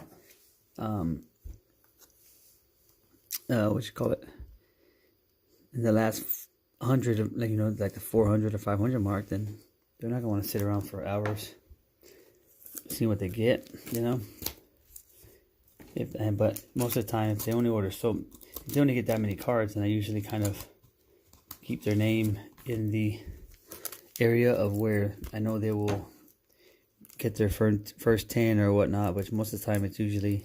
what you call it, in the last 100 of, like, you know, like the 400 or 500 mark, then they're not gonna want to sit around for hours seeing what they get, you know. But most of the time, if they only get that many cards, then I usually kind of keep their name in the area of where I know they will get their first 10 or whatnot, which most of the time it's usually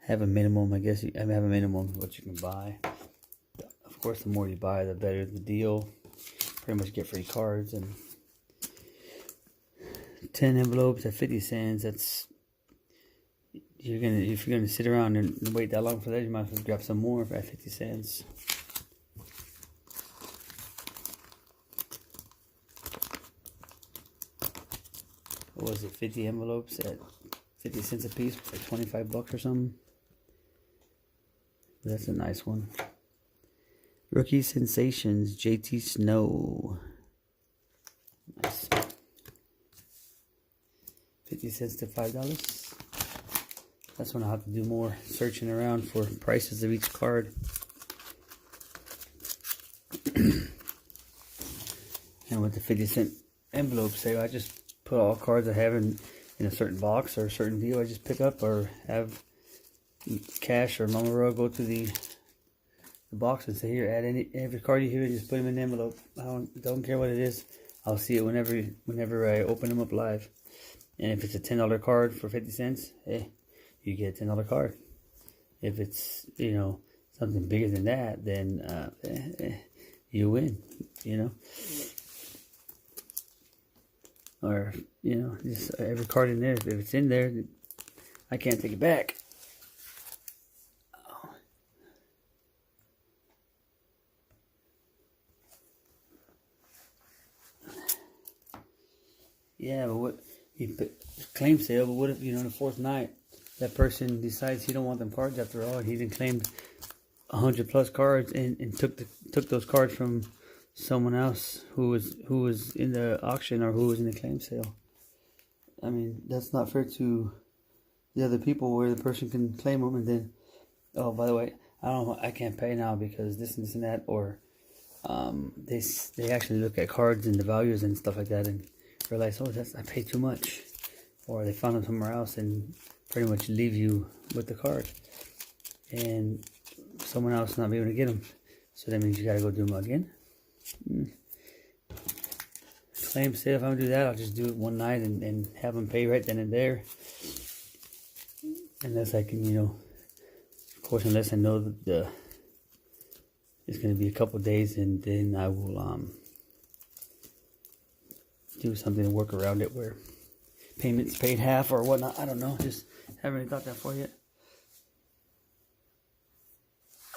have a minimum. I guess have a minimum of what you can buy. Of course, the more you buy, the better the deal. Pretty much get free cards, and 10 envelopes at 50 cents. That's if you're gonna sit around and wait that long for that, you might as well grab some more at 50 cents. What was it? 50 envelopes at 50 cents a piece, like $25 or something. That's a nice one. Rookie Sensations, JT Snow. Nice. 50 cents to $5. That's when I'll have to do more searching around for prices of each card. And with the 50-cent envelope sale, I just put all cards I have in a certain box or a certain deal I just pick up, or have Cash or Mama Roa go to the box and say, here, add every card you hear, just put them in the envelope. I don't care what it is. I'll see it whenever I open them up live. And if it's a $10 card for 50 cents, hey, you get a $10 card. If it's, you know, something bigger than that, then you win, you know. Or, you know, just every card in there, if it's in there, I can't take it back. Oh. Yeah, but what, you put claim sale, but what if, you know, the fourth night, that person decides he don't want them cards after all, and he didn't claim 100+ cards and took those cards from someone else who was in the auction or who was in the claim sale. I mean, that's not fair to the other people where the person can claim them and then, oh, by the way, I can't pay now because this and this and that, or they actually look at cards and the values and stuff like that and realize, oh, I paid too much, or they found them somewhere else and pretty much leave you with the card, and someone else not be able to get them. So that means you gotta go do them again. Claim sale, if I'm gonna do that, I'll just do it one night and have them pay right then and there. Unless I can, you know, of course, unless I know that it's gonna be a couple days, and then I will do something to work around it where payments paid half or whatnot. I don't know. Just haven't really thought that for yet.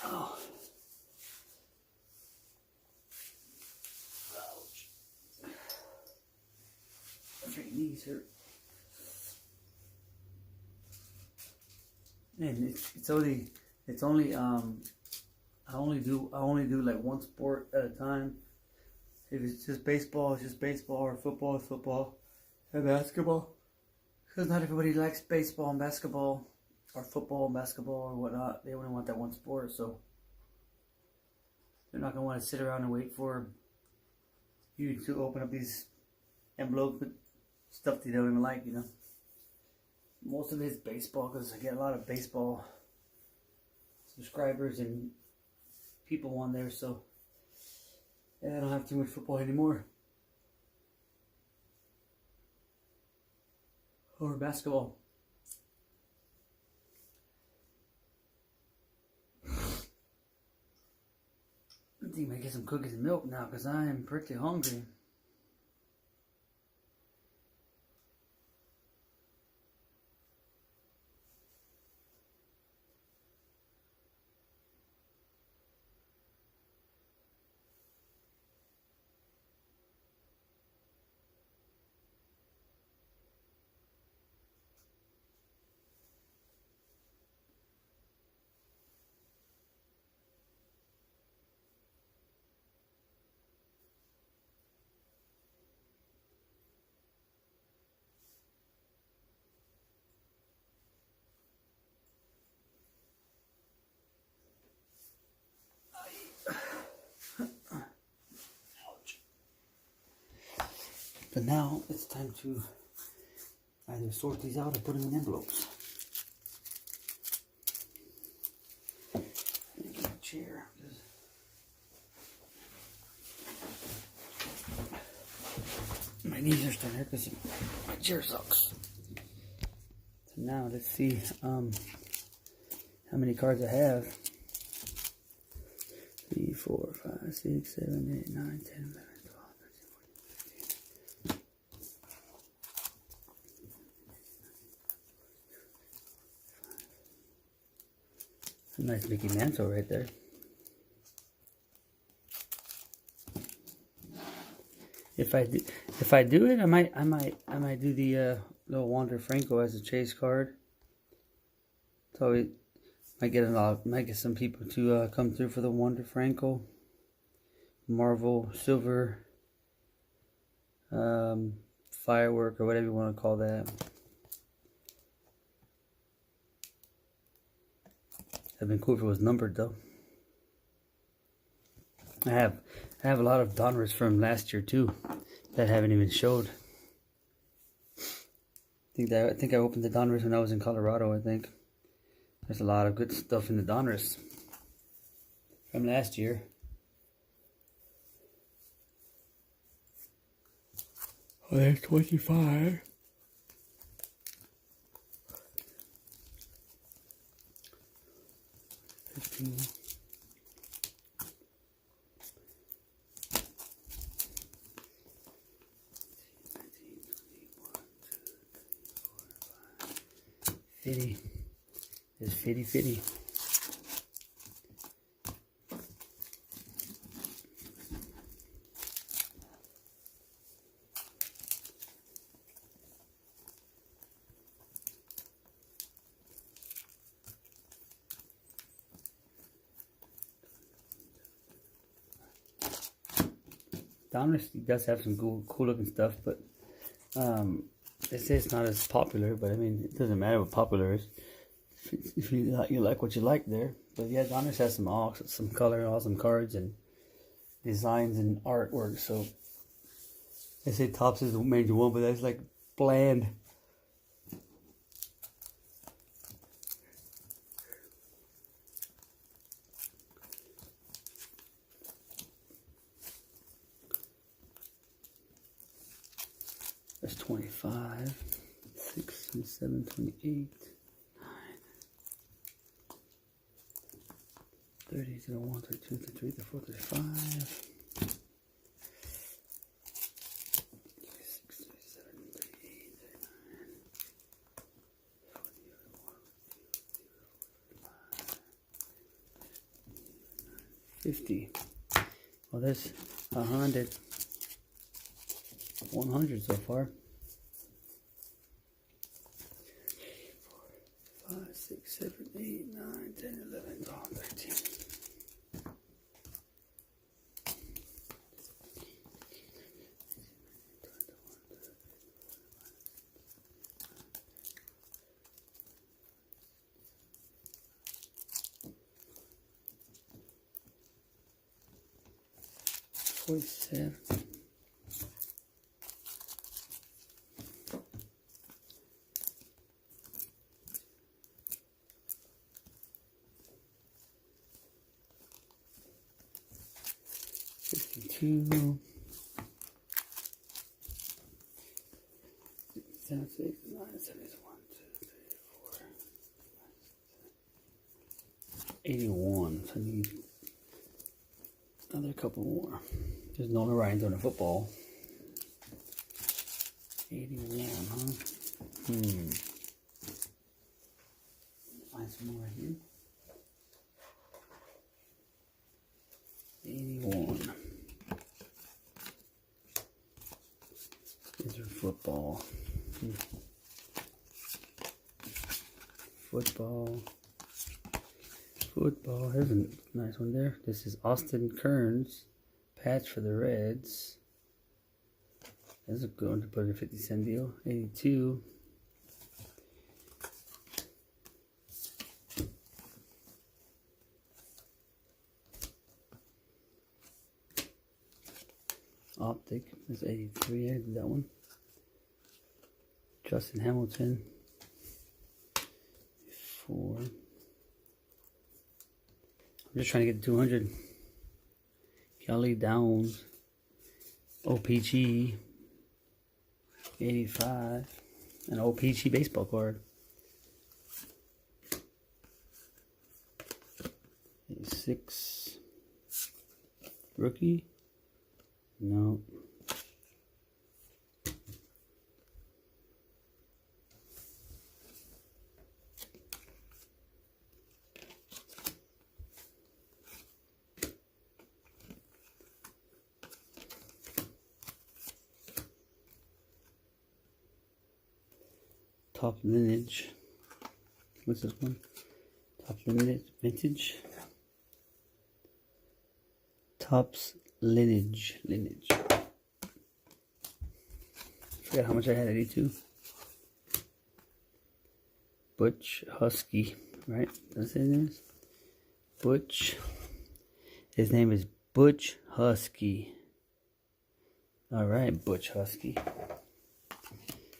Oh. Ouch. My knees hurt. And it's only I only do like one sport at a time. If it's just baseball, it's just baseball, or football, it's football, and basketball. Because not everybody likes baseball and basketball, or football and basketball, or whatnot. They only want that one sport, so they're not going to want to sit around and wait for you to open up these envelopes with stuff they don't even like, you know. Most of it is baseball, because I get a lot of baseball subscribers and people on there, so yeah, I don't have too much football anymore. Or basketball. I think I might get some cookies and milk now, because I am pretty hungry. But now it's time to either sort these out or put them in envelopes. Get a chair. My knees are starting to hurt because my chair sucks. So now let's see how many cards I have. 3, 4, 5, 6, 7, 8, 9, 10, 11, 12, 13, 14, 15. A nice Mickey Mantle right there. If I do it, I might do the little Wander Franco as a chase card. So it might get some people to come through for the Wander Franco, Marvel Silver, Firework, or whatever you want to call that. That'd been cool if it was numbered though. I have a lot of Donruss from last year too that haven't even showed. I think I opened the Donruss when I was in Colorado. I think there's a lot of good stuff in the Donruss from last year. Oh, there's 25. 15. fitty. It's fitty. Dominic does have some cool looking stuff, but they say it's not as popular. But I mean, it doesn't matter what popular is. If you like what you like there. But yeah, Dominic has some color, awesome cards and designs and artwork. So they say Topps is the major one, but that's like bland. That's 25, 6, 7, 28, 9, 30, 01, 32, 33, 34, 35, 36, 37, 38, 39, 40, 50. Well, there's 100. 100 so far. 4, 5, 6, 7, 8, 9, 10, 11, 12, 13. $47. 52, 7, 6, 9, 7, 1, 2, 3, 4, 81. So I need another couple more. There's no Ryan's on the football. 81, huh? Find some more here. 81. These are football. Football. Here's a nice one there. This is Austin Kearns patch for the Reds. That's a good one to put a 50-cent deal. 82. Optic is 83. I did that one. Justin Hamilton. 4. I'm just trying to get to 200. Kelly Downs. OPG. 85. An OPG baseball card. 86. Rookie. No. Top Lineage. What's this one? Top Lineage Vintage. Topps Lineage. Forgot how much I had. 82. Butch Husky, right? That's his name. Butch. His name is Butch Husky. All right, Butch Husky.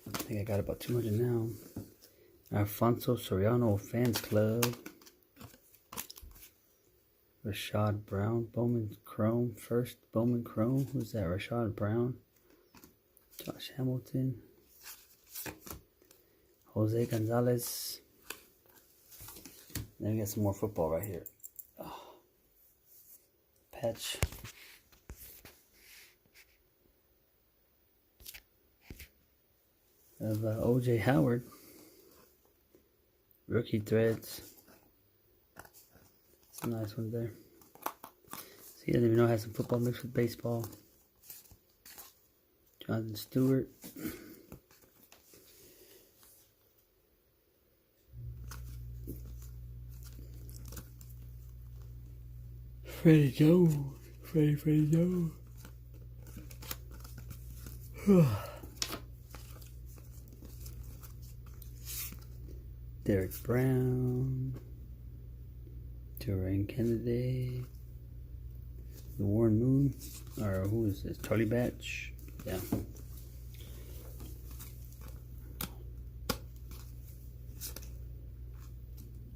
I think I got about 200 now. Alfonso Soriano Fans Club. Rashad Brown, Bowman Chrome, first Bowman Chrome. Who's that? Rashad Brown. Josh Hamilton. Jose Gonzalez. Then we got some more football right here. Oh. Patch. Of O.J. Howard. Rookie threads. Some nice ones there. See, I didn't even know I had some football mixed with baseball. Jonathan Stewart. Freddie Jones. Freddie Jones. Derek Brown. Terrain Kennedy. The Warren Moon. Or who is this? Charlie Batch. Yeah.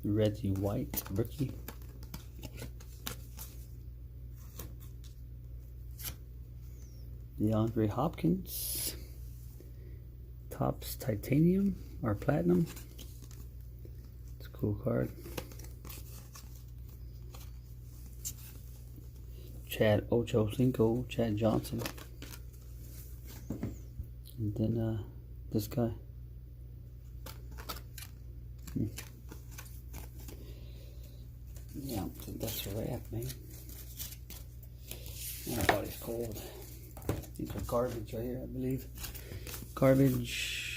Reggie White. Rookie. DeAndre Hopkins. Topps Titanium or Platinum. It's a cool card. Chad Ochocinco, Chad Johnson. And then this guy. Yeah, I think that's a wrap, man. My body's cold. These are garbage right here, I believe. Garbage.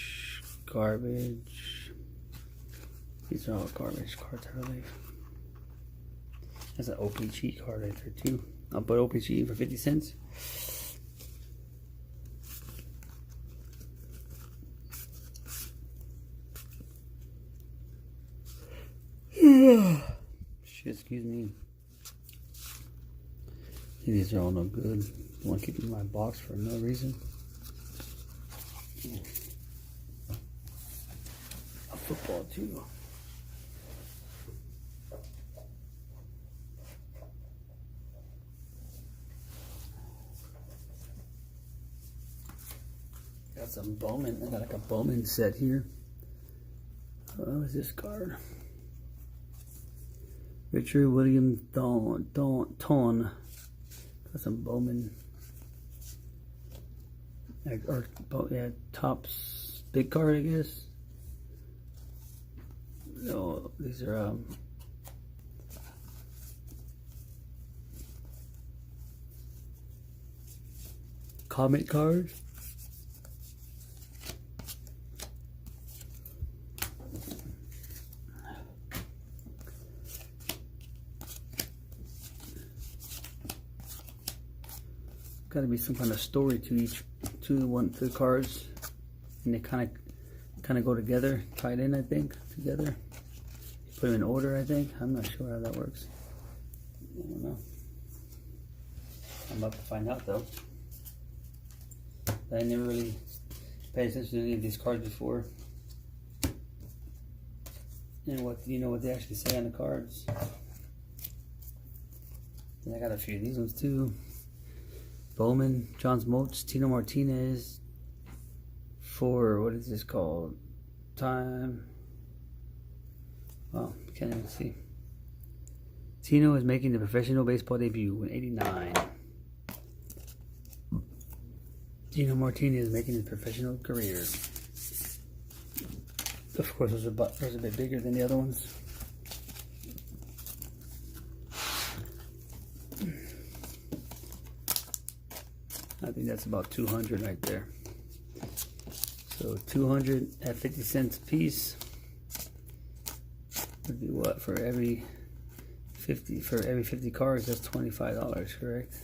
These are all garbage cards, I believe. That's an OPG card right there, too. I'll put OPG for 50 cents. Shit, excuse me. These are all no good. I want to keep them in my box for no reason. A football too. Got some Bowman. I got like a Bowman set here. What is this card? Richard Williams Ton. Got some Bowman. Or yeah, Topps big card, I guess. No, these are Comet cards. Got to be some kind of story to each, to the cards, and they kind of go together, tied in, I think, together. Put them in order, I think. I'm not sure how that works. I don't know. I'm about to find out though. I never really paid attention to any of these cards before, and what they actually say on the cards. And I got a few of these ones too. Bowman, John Smoltz, Tino Martinez for, what is this called? Time. Oh, can't even see. Tino is making the professional baseball debut in '89. Tino Martinez is making his professional career. Of course, it was a bit bigger than the other ones. I think that's about 200 right there. So 200 at 50 cents a piece would be what, for every 50 cards, that's $25, correct?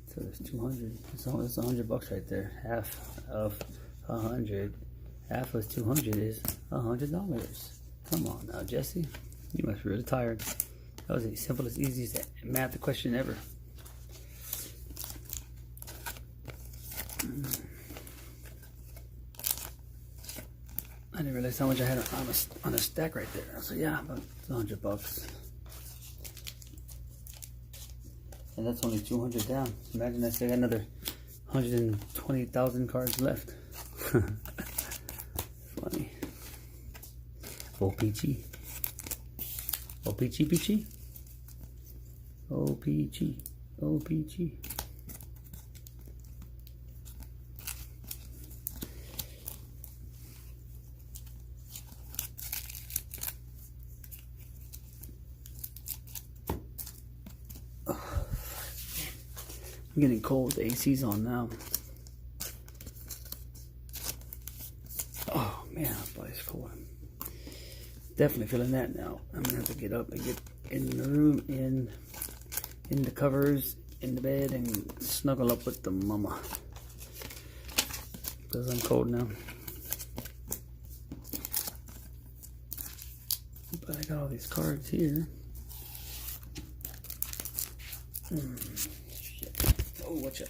So there's 200. It's $100 right there. Half of 100, half of 200 is $100. Come on now, Jesse. You must be really tired. That was the simplest, easiest math question ever. I didn't realize how much I had on a stack right there. So yeah, about $100. And that's only 200 down. Imagine I still got another 120,000 cards left. Funny. OPG. OPG. OPG. Getting cold. The AC's on now. Oh man, my body's cold. Definitely feeling that now. I'm gonna have to get up and get in the room, in the covers, in the bed, and snuggle up with the mama. Because I'm cold now. But I got all these cards here. Shit. Oh, watch out.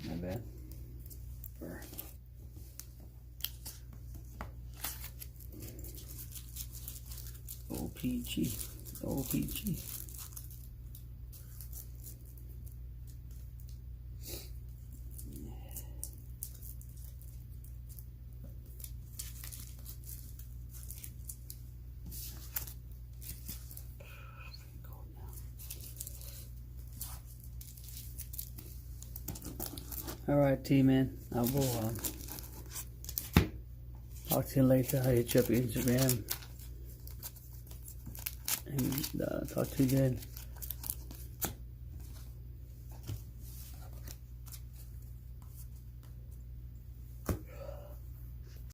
My bad. OPG. OPG. Alright, T-Man. I will talk to you later. I'll hit you up on Instagram. And talk to you then.